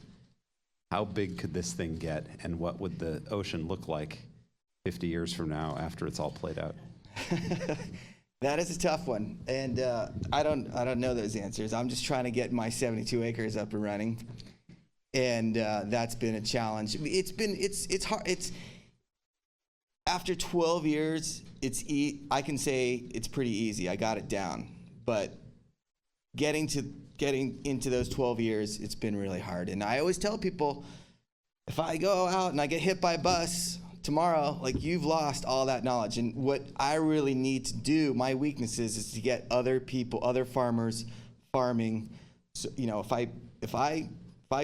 how big could this thing get, and what would the ocean look like 50 years from now after it's all played out? That is a tough one, and I don't know those answers. I'm just trying to get my 72 acres up and running, and that's been a challenge. It's hard. It's after 12 years, I can say it's pretty easy. I got it down, but getting into those 12 years, it's been really hard. And I always tell people, if I go out and I get hit by a bus tomorrow, like, you've lost all that knowledge. And what I really need to do, my weaknesses, is to get other people, other farmers farming. So, if I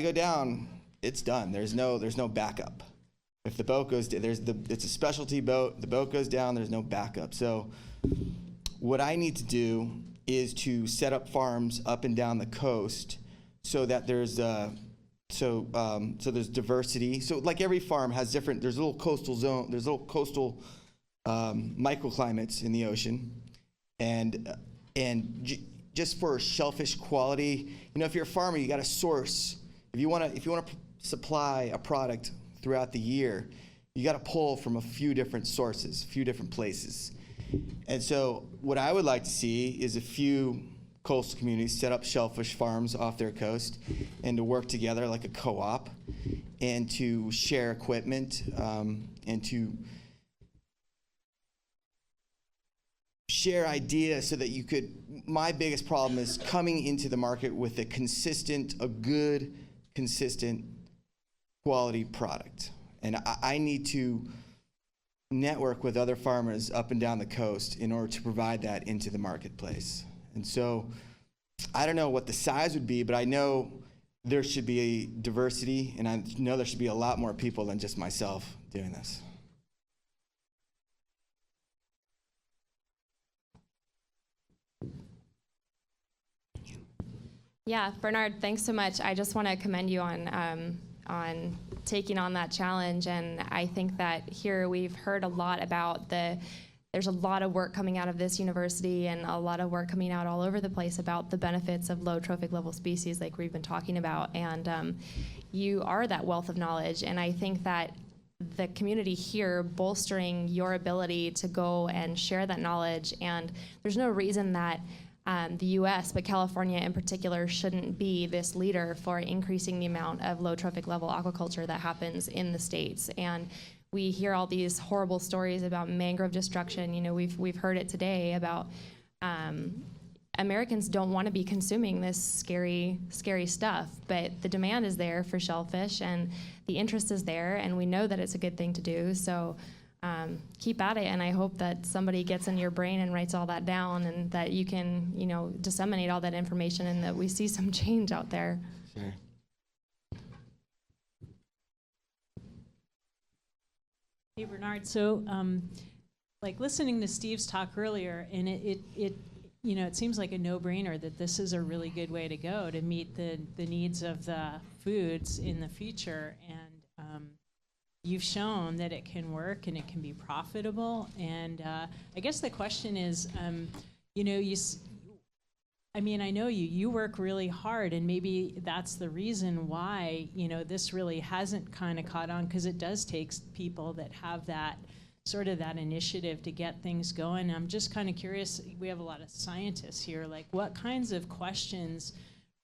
go down, it's done. There's no backup. If the boat goes down, it's a specialty boat. The boat goes down, there's no backup. So what I need to do is to set up farms up and down the coast so that there's there's diversity. So like every farm has there's a little coastal zone, there's little coastal microclimates in the ocean, and just for shellfish quality, if you're a farmer, you got to source. If you want to supply a product throughout the year, you got to pull from a few different sources, a few different places. And so what I would like to see is a few coastal communities set up shellfish farms off their coast and to work together like a co-op and to share equipment and to share ideas so that you could, my biggest problem is coming into the market with a good, consistent quality product. And I need to network with other farmers up and down the coast in order to provide that into the marketplace. And so I don't know what the size would be, but I know there should be a diversity, and I know there should be a lot more people than just myself doing this. Yeah, Bernard, thanks so much. I just want to commend you on taking on that challenge, and I think that here we've heard a lot about there's a lot of work coming out of this university and a lot of work coming out all over the place about the benefits of low trophic level species like we've been talking about, and you are that wealth of knowledge, and I think that the community here bolstering your ability to go and share that knowledge, and there's no reason that the U.S., but California in particular, shouldn't be this leader for increasing the amount of low trophic level aquaculture that happens in the States. And we hear all these horrible stories about mangrove destruction. We've heard it today about Americans don't want to be consuming this scary stuff, but the demand is there for shellfish and the interest is there, and we know that it's a good thing to do. So keep at it, and I hope that somebody gets in your brain and writes all that down, and that you can, disseminate all that information, and that we see some change out there. Sure. Hey, Bernard. So, listening to Steve's talk earlier, and it seems like a no-brainer that this is a really good way to go to meet the needs of the foods in the future, and you've shown that it can work and it can be profitable. And I guess the question is, I know you work really hard, and maybe that's the reason why, this really hasn't kind of caught on, because it does take people that have that sort of that initiative to get things going. I'm just kind of curious, we have a lot of scientists here, like what kinds of questions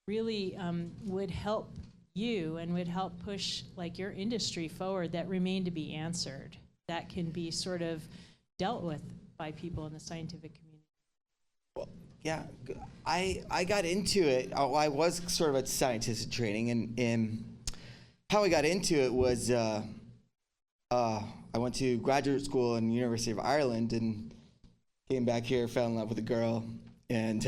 really would help you and would help push like your industry forward that remain to be answered, that can be sort of dealt with by people in the scientific community? Yeah, I got into it. I was sort of a scientist in training, and how I got into it was I went to graduate school in the University of Ireland and came back here, fell in love with a girl, and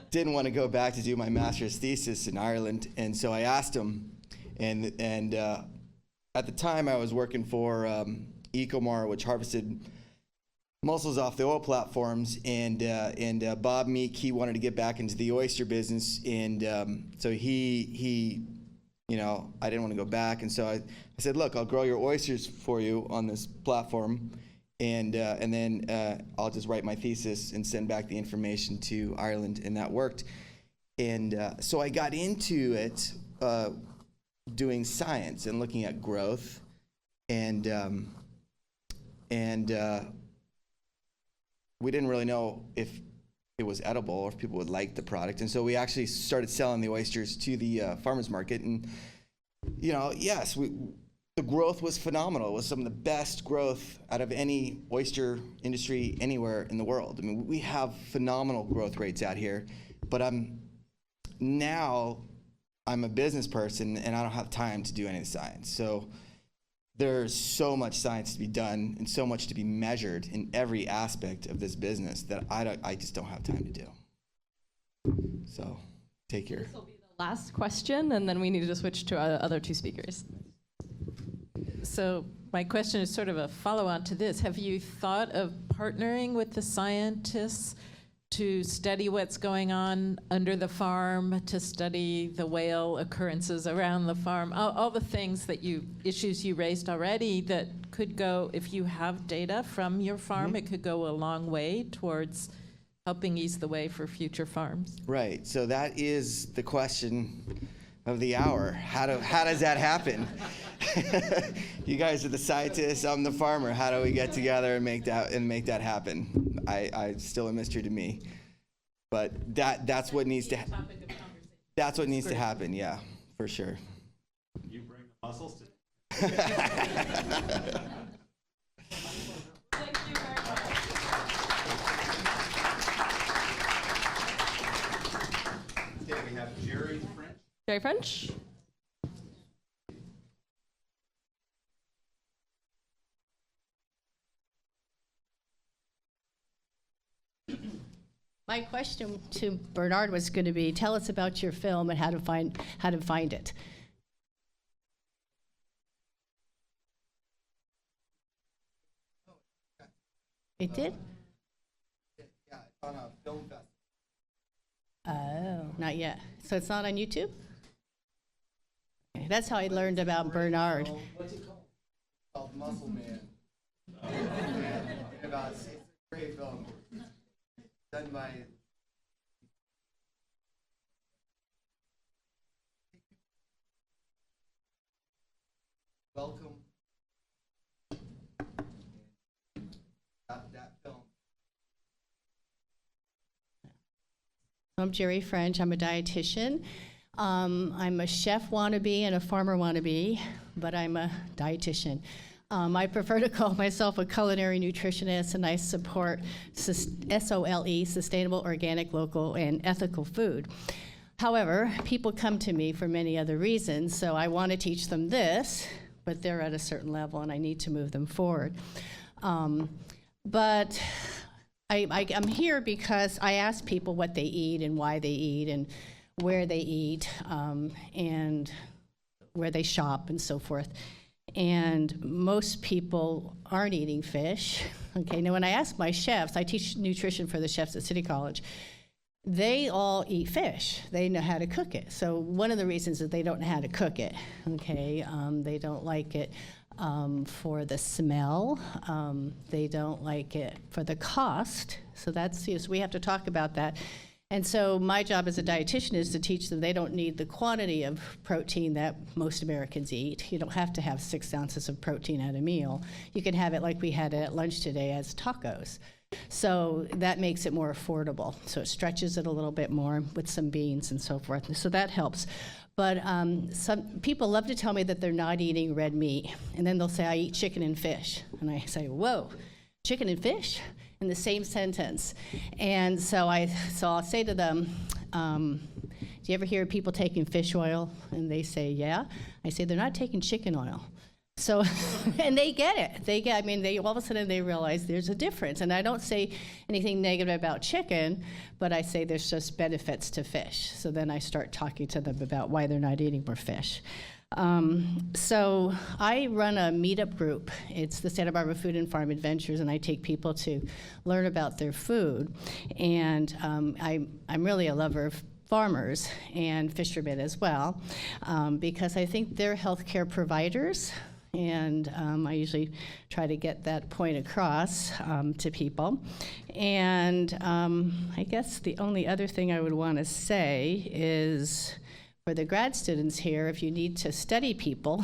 didn't want to go back to do my master's thesis in Ireland. And so I asked him, and at the time I was working for Ecomar, which harvested mussels off the oil platforms, and Bob Meek, he wanted to get back into the oyster business, and so he you know, I didn't want to go back, and so I said, look, I'll grow your oysters for you on this platform, and then I'll just write my thesis and send back the information to Ireland, and that worked. And so I got into it doing science and looking at growth, and we didn't really know if it was edible or if people would like the product. And so we actually started selling the oysters to the farmers market. And, you know, yes, the growth was phenomenal. It was some of the best growth out of any oyster industry anywhere in the world. I mean, we have phenomenal growth rates out here, but I'm a business person and I don't have time to do any of the science. So there's so much science to be done and so much to be measured in every aspect of this business that I just don't have time to do. So take your... This will be the last question, and then we need to switch to our other two speakers. So my question is sort of a follow-on to this. Have you thought of partnering with the scientists to study what's going on under the farm, to study the whale occurrences around the farm, all the things issues you raised already that could go, if you have data from your farm, it could go a long way towards helping ease the way for future farms? Right, so that is the question of the hour. How does that happen? You guys are the scientists, I'm the farmer. How do we get together and make that happen? I still a mystery to me, but that's what needs to happen. Yeah, for sure. You bring the muscles to. Thank you very much. Okay, we have Jerry French. Jerry French. My question to Bernard was going to be, tell us about your film and how to find it. It did? Yeah, it's on a film festival. Oh, not yet. So it's not on YouTube? Okay, that's how I learned about Bernard. What's it called? It's called Muscle Man. It's a great film. Done by welcome. That film. I'm Jerry French. I'm a dietitian. I'm a chef wannabe and a farmer wannabe, but I'm a dietitian. I prefer to call myself a culinary nutritionist, and I support SOLE, sustainable, organic, local, and ethical food. However, people come to me for many other reasons, so I want to teach them this, but they're at a certain level, and I need to move them forward. But I'm here because I ask people what they eat and why they eat and where they eat and where they shop and so forth. And most people aren't eating fish. Okay, now when I ask my chefs, I teach nutrition for the chefs at City College, they all eat fish. They know how to cook it. So one of the reasons is they don't know how to cook it, okay? They don't like it for the smell. They don't like it for the cost. So that's, so we have to talk about that. And so my job as a dietitian is to teach them they don't need the quantity of protein that most Americans eat. You don't have to have 6 ounces of protein at a meal. You can have it like we had it at lunch today as tacos. So that makes it more affordable. So it stretches it a little bit more with some beans and so forth. So that helps. But some people love to tell me that they're not eating red meat. And then they'll say, I eat chicken and fish. And I say, whoa, chicken and fish? In the same sentence. And so I'll say to them, do you ever hear people taking fish oil? And they say, yeah. I say, they're not taking chicken oil. So, and they get it. They all of a sudden they realize there's a difference. And I don't say anything negative about chicken, but I say there's just benefits to fish. So then I start talking to them about why they're not eating more fish. So I run a meetup group. It's the Santa Barbara Food and Farm Adventures, and I take people to learn about their food. And I'm really a lover of farmers and fishermen as well, because I think they're healthcare providers. And I usually try to get that point across to people. And I guess the only other thing I would want to say is, for the grad students here, if you need to study people,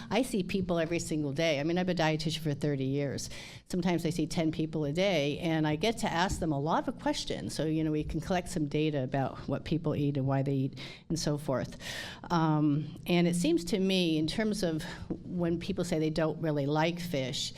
I see people every single day. I mean, I've been a dietitian for 30 years. Sometimes I see 10 people a day, and I get to ask them a lot of questions. So, we can collect some data about what people eat and why they eat and so forth. And it seems to me, in terms of when people say they don't really like fish,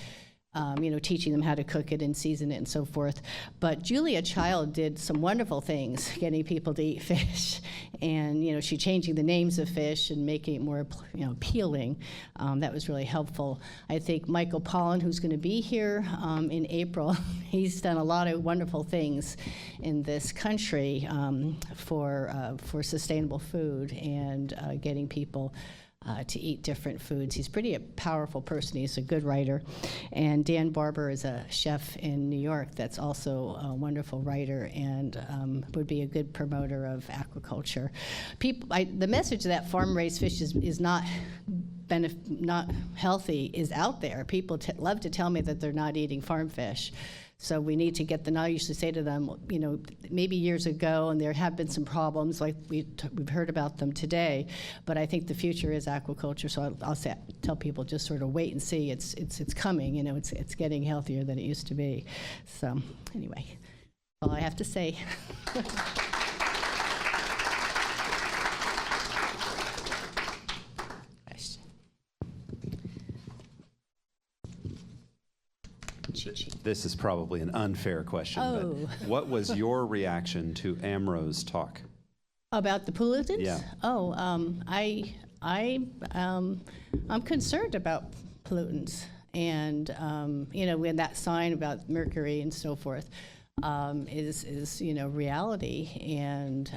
teaching them how to cook it and season it and so forth. But Julia Child did some wonderful things getting people to eat fish. And, she changing the names of fish and making it more, appealing. That was really helpful. I think Michael Pollan, who's going to be here in April, he's done a lot of wonderful things in this country for sustainable food and getting people to eat different foods. He's pretty a powerful person. He's a good writer. And Dan Barber is a chef in New York that's also a wonderful writer and would be a good promoter of aquaculture. The message that farm-raised fish is not healthy is out there. People love to tell me that they're not eating farm fish. So we need to get them. I used to say to them, maybe years ago, and there have been some problems, like we've heard about them today, but I think the future is aquaculture. So I'll tell people just sort of wait and see. It's coming. It's getting healthier than it used to be. So anyway, all I have to say. This is probably an unfair question, but what was your reaction to Amro's talk? About the pollutants? Yeah. I'm concerned about pollutants, and when that sign about mercury and so forth is reality, and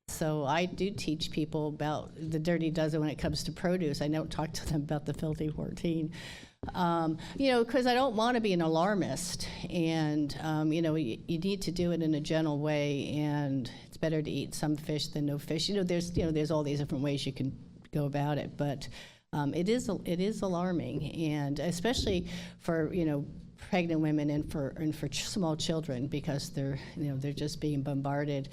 so I do teach people about the dirty dozen when it comes to produce. I don't talk to them about the filthy 14. Because I don't want to be an alarmist, and you need to do it in a gentle way, and it's better to eat some fish than no fish. There's all these different ways you can go about it, but it is alarming, and especially for pregnant women and for small children, because they're just being bombarded.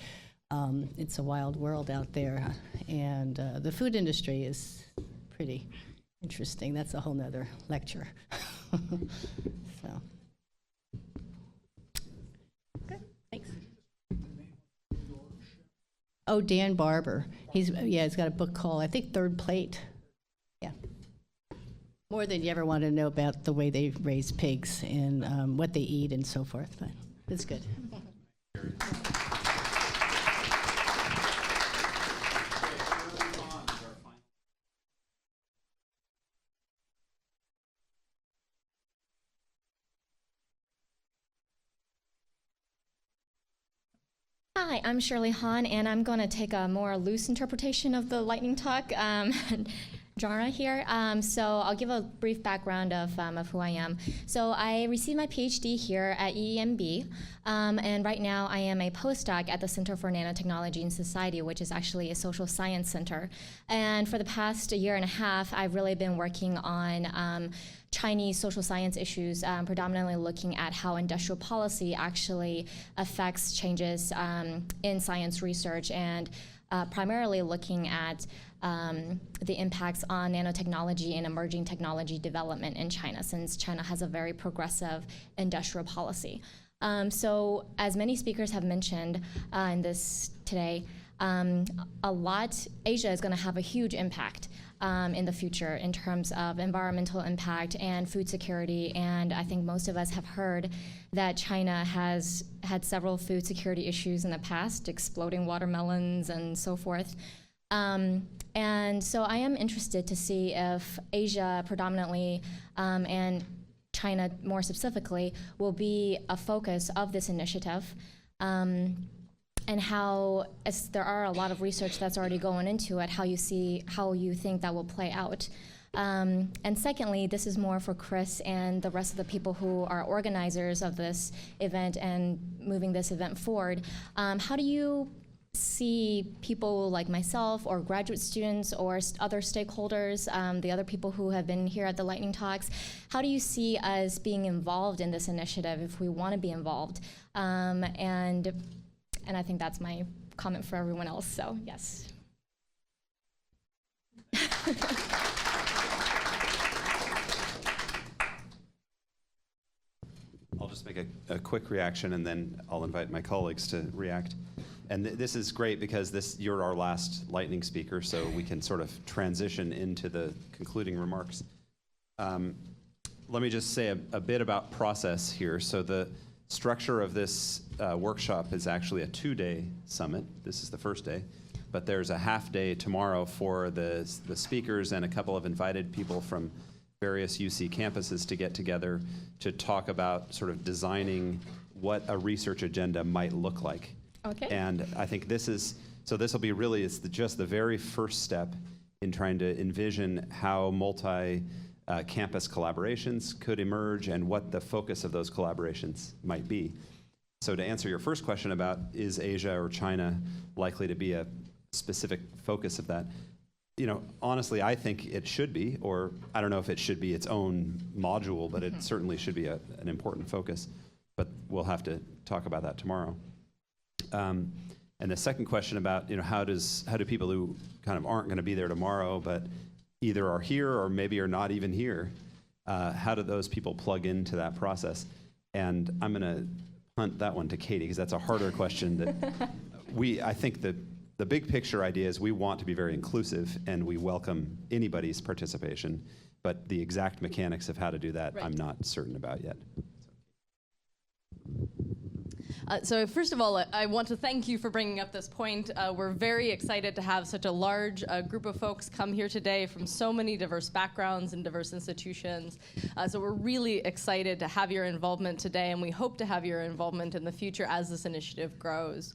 It's a wild world out there, and the food industry is pretty interesting. That's a whole nother lecture. So. Okay, thanks. Oh, Dan Barber. He's got a book called, I think, Third Plate. Yeah. More than you ever want to know about the way they raise pigs and what they eat and so forth, but it's good. Hi, I'm Shirley Hahn, and I'm going to take a more loose interpretation of the lightning talk. Jara here. So I'll give a brief background of who I am. So I received my PhD here at EEMB, and right now I am a postdoc at the Center for Nanotechnology and Society, which is actually a social science center. And for the past year and a half, I've really been working on Chinese social science issues, predominantly looking at how industrial policy actually affects changes in science research, and primarily looking at the impacts on nanotechnology and emerging technology development in China, since China has a very progressive industrial policy. So as many speakers have mentioned in this today, Asia is going to have a huge impact in the future in terms of environmental impact and food security. And I think most of us have heard that China has had several food security issues in the past, exploding watermelons and so forth. And so I am interested to see if Asia predominantly and China more specifically will be a focus of this initiative. And how, as there are a lot of research that's already going into it, how you think that will play out. And secondly, this is more for Chris and the rest of the people who are organizers of this event and moving this event forward. How do you see people like myself or graduate students or other stakeholders, the other people who have been here at the lightning talks, how do you see us being involved in this initiative if we want to be involved? And I think that's my comment for everyone else, so yes. I'll just make a quick reaction, and then I'll invite my colleagues to react. And this is great because you're our last lightning speaker, so we can sort of transition into the concluding remarks. Let me just say a bit about process here. So the structure of this workshop is actually a 2-day summit. This is the first day, but there's a half day tomorrow for the speakers and a couple of invited people from various UC campuses to get together to talk about sort of designing what a research agenda might look like. Okay. And I think this will be really, it's just the very first step in trying to envision how campus collaborations could emerge and what the focus of those collaborations might be. So to answer your first question about is Asia or China likely to be a specific focus of that, honestly, I think it should be, or I don't know if it should be its own module, but it certainly should be an important focus. But we'll have to talk about that tomorrow. And the second question about, how do people who kind of aren't going to be there tomorrow, but either are here or maybe are not even here, how do those people plug into that process? And I'm going to punt that one to Katie, because that's a harder question that I think the big picture idea is we want to be very inclusive and we welcome anybody's participation, but the exact mechanics of how to do that, right, I'm not certain about yet. So first of all, I want to thank you for bringing up this point. We're very excited to have such a large group of folks come here today from so many diverse backgrounds and diverse institutions. So we're really excited to have your involvement today, and we hope to have your involvement in the future as this initiative grows.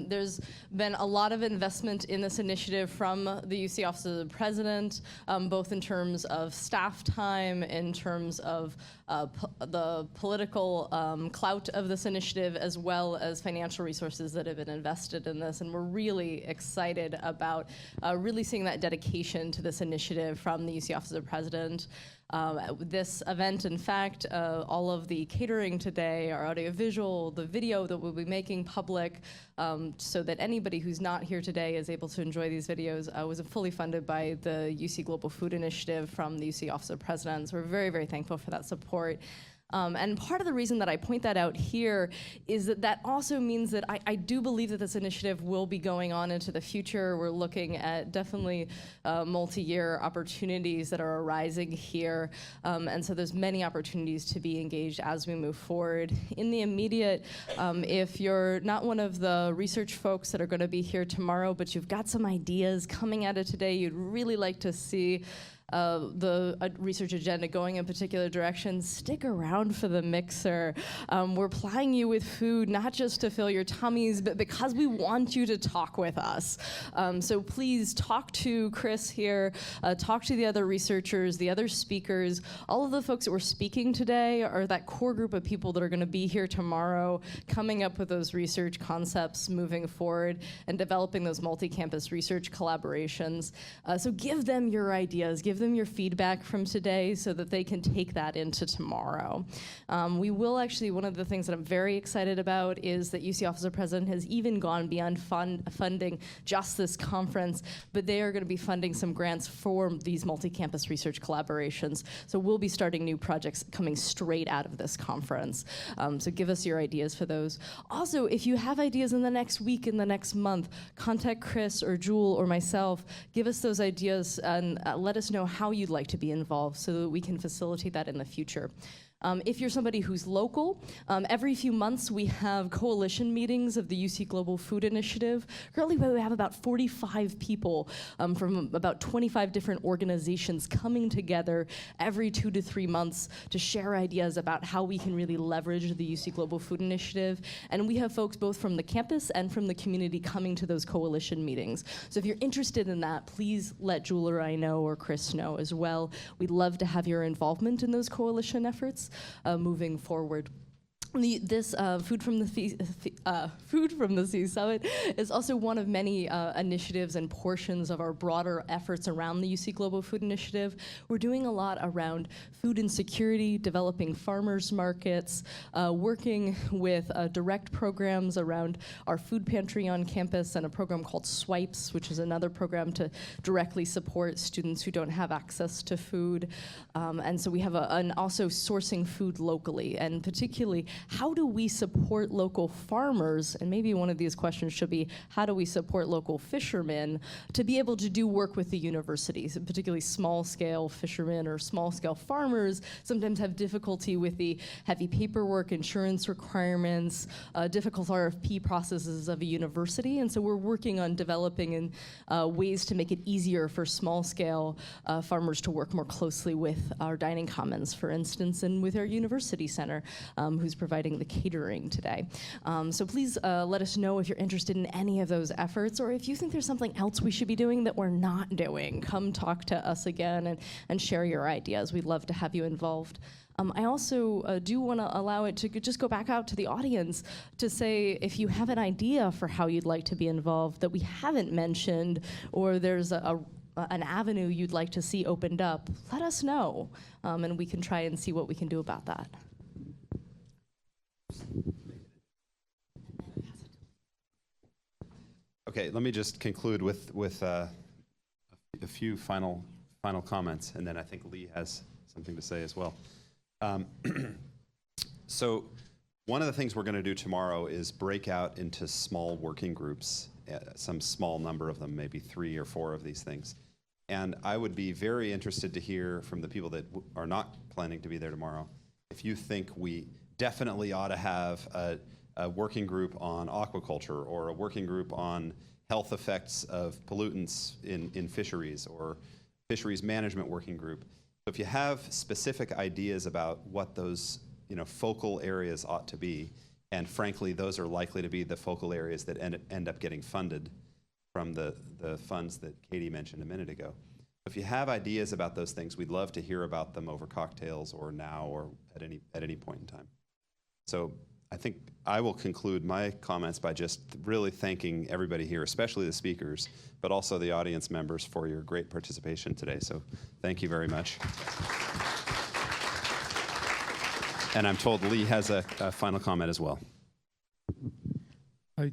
There's been a lot of investment in this initiative from the UC Office of the President, both in terms of staff time, in terms of the political clout of this initiative, as well as financial resources that have been invested in this. And we're really excited about really seeing that dedication to this initiative from the UC Office of the President. This event, in fact, all of the catering today, our audiovisual, the video that we'll be making public, so that anybody who's not here today is able to enjoy these videos, was fully funded by the UC Global Food Initiative from the UC Office of the President. So we're very, very thankful for that support. And part of the reason that I point that out here is that also means that I do believe that this initiative will be going on into the future. We're looking at definitely multi-year opportunities that are arising here. And so there's many opportunities to be engaged as we move forward. In the immediate, if you're not one of the research folks that are going to be here tomorrow, but you've got some ideas coming out of today you'd really like to see the research agenda going in particular directions, stick around for the mixer. We're plying you with food, not just to fill your tummies, but because we want you to talk with us. So please talk to Chris here, talk to the other researchers, the other speakers. All of the folks that were speaking today are that core group of people that are going to be here tomorrow, coming up with those research concepts moving forward and developing those multi-campus research collaborations. So give them your ideas, give them your feedback from today so that they can take that into tomorrow. We will actually, one of the things that I'm very excited about is that UC Office of President has even gone beyond funding just this conference, but they are going to be funding some grants for these multi-campus research collaborations. So we'll be starting new projects coming straight out of this conference. So give us your ideas for those. Also, if you have ideas in the next week, in the next month, contact Chris or Jewel or myself. Give us those ideas and let us know how you'd like to be involved so that we can facilitate that in the future. If you're somebody who's local, every few months we have coalition meetings of the UC Global Food Initiative. Currently we have about 45 people from about 25 different organizations coming together every 2 to 3 months to share ideas about how we can really leverage the UC Global Food Initiative. And we have folks both from the campus and from the community coming to those coalition meetings. So if you're interested in that, please let Jewel or I know or Chris know as well. We'd love to have your involvement in those coalition efforts. Moving forward. This Food from the Sea Summit is also one of many initiatives and portions of our broader efforts around the UC Global Food Initiative. We're doing a lot around food insecurity, developing farmers markets, working with direct programs around our food pantry on campus and a program called Swipes, which is another program to directly support students who don't have access to food. And so we have also sourcing food locally, and particularly how do we support local farmers? And maybe one of these questions should be, how do we support local fishermen to be able to do work with the universities, particularly small-scale fishermen or small-scale farmers sometimes have difficulty with the heavy paperwork, insurance requirements, difficult RFP processes of a university. And so we're working on developing ways to make it easier for small-scale farmers to work more closely with our dining commons, for instance, and with our university center, who's providing the catering today. So please let us know if you're interested in any of those efforts, or if you think there's something else we should be doing that we're not doing. Come talk to us again and share your ideas. We'd love to have you involved. I also do want to allow it to just go back out to the audience to say if you have an idea for how you'd like to be involved that we haven't mentioned, or there's an avenue you'd like to see opened up, let us know, and we can try and see what we can do about that. Okay, let me just conclude with a few final comments, and then I think Lee has something to say as well. So one of the things we're going to do tomorrow is break out into small working groups, some small number of them, maybe 3 or 4 of these things. And I would be very interested to hear from the people that are not planning to be there tomorrow, if you think we definitely ought to have a working group on aquaculture, or a working group on health effects of pollutants in fisheries, or fisheries management working group. So if you have specific ideas about what those focal areas ought to be, and frankly those are likely to be the focal areas that end up getting funded from the funds that Katie mentioned a minute ago. If you have ideas about those things, we'd love to hear about them over cocktails or now or at any point in time. So I think I will conclude my comments by just really thanking everybody here, especially the speakers, but also the audience members for your great participation today. So thank you very much. And I'm told Lee has a final comment as well. I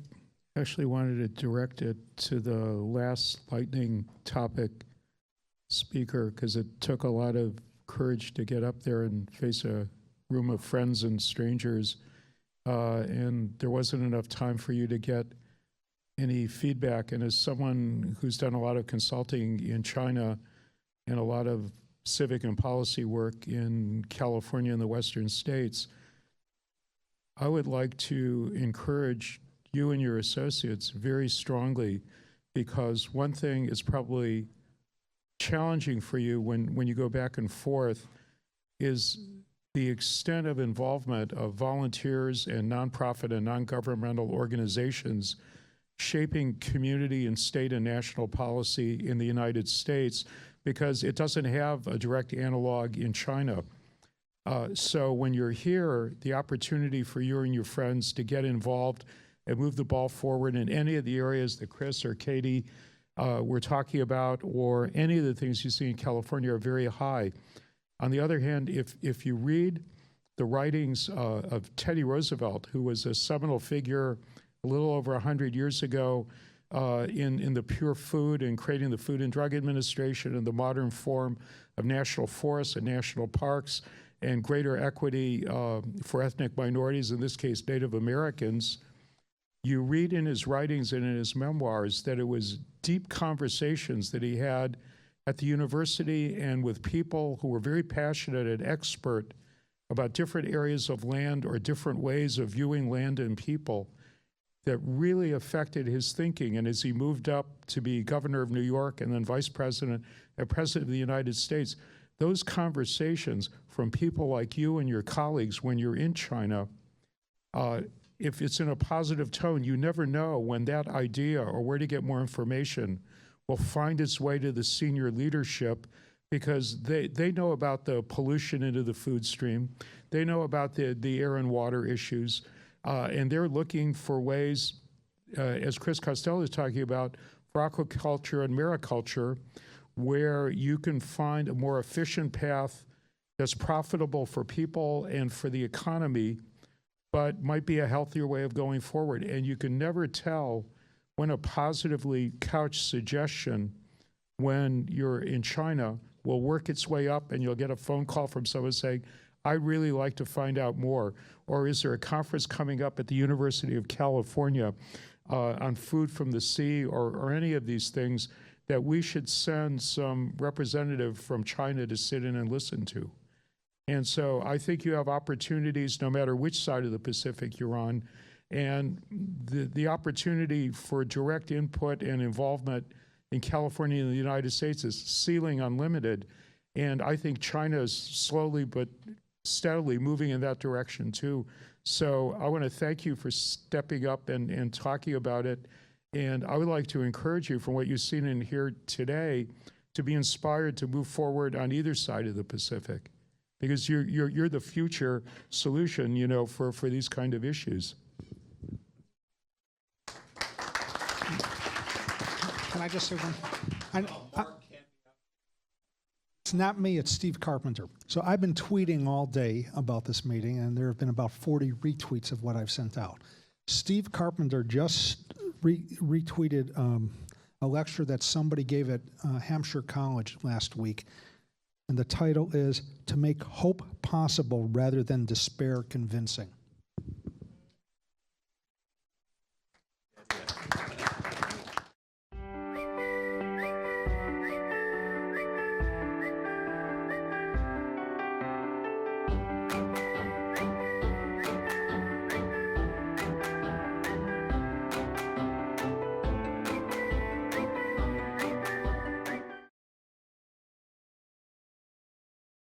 actually wanted to direct it to the last lightning topic speaker, because it took a lot of courage to get up there and face a room of friends and strangers, and there wasn't enough time for you to get any feedback. And as someone who's done a lot of consulting in China and a lot of civic and policy work in California and the Western states, I would like to encourage you and your associates very strongly, because one thing is probably challenging for you when you go back and forth is the extent of involvement of volunteers and nonprofit and non-governmental organizations shaping community and state and national policy in the United States, because it doesn't have a direct analog in China. So when you're here, the opportunity for you and your friends to get involved and move the ball forward in any of the areas that Chris or Katie were talking about, or any of the things you see in California, are very high. On the other hand, if you read the writings of Teddy Roosevelt, who was a seminal figure a little over 100 years ago in the pure food and creating the Food and Drug Administration and the modern form of national forests and national parks and greater equity for ethnic minorities, in this case Native Americans, you read in his writings and in his memoirs that it was deep conversations that he had at the university and with people who were very passionate and expert about different areas of land or different ways of viewing land and people that really affected his thinking. And as he moved up to be governor of New York and then vice president and president of the United States, those conversations from people like you and your colleagues when you're in China, if it's in a positive tone, you never know when that idea or where to get more information will find its way to the senior leadership, because they know about the pollution into the food stream. They know about the air and water issues, and they're looking for ways, as Chris Costello is talking about, for aquaculture and mariculture, where you can find a more efficient path that's profitable for people and for the economy, but might be a healthier way of going forward. And you can never tell when a positively couched suggestion, when you're in China, will work its way up and you'll get a phone call from someone saying, I'd really like to find out more. Or is there a conference coming up at the University of California on food from the sea, or any of these things that we should send some representative from China to sit in and listen to? And so I think you have opportunities no matter which side of the Pacific you're on. And the opportunity for direct input and involvement in California and the United States is ceiling unlimited. And I think China is slowly but steadily moving in that direction too. So I want to thank you for stepping up and talking about it. And I would like to encourage you, from what you've seen in here today, to be inspired to move forward on either side of the Pacific, because you're the future solution, you know, for these kind of issues. Can I just say one? It's not me, it's Steve Carpenter. So I've been tweeting all day about this meeting, and there have been about 40 retweets of what I've sent out. Steve Carpenter just retweeted a lecture that somebody gave at Hampshire College last week, and the title is "To Make Hope Possible Rather Than Despair Convincing."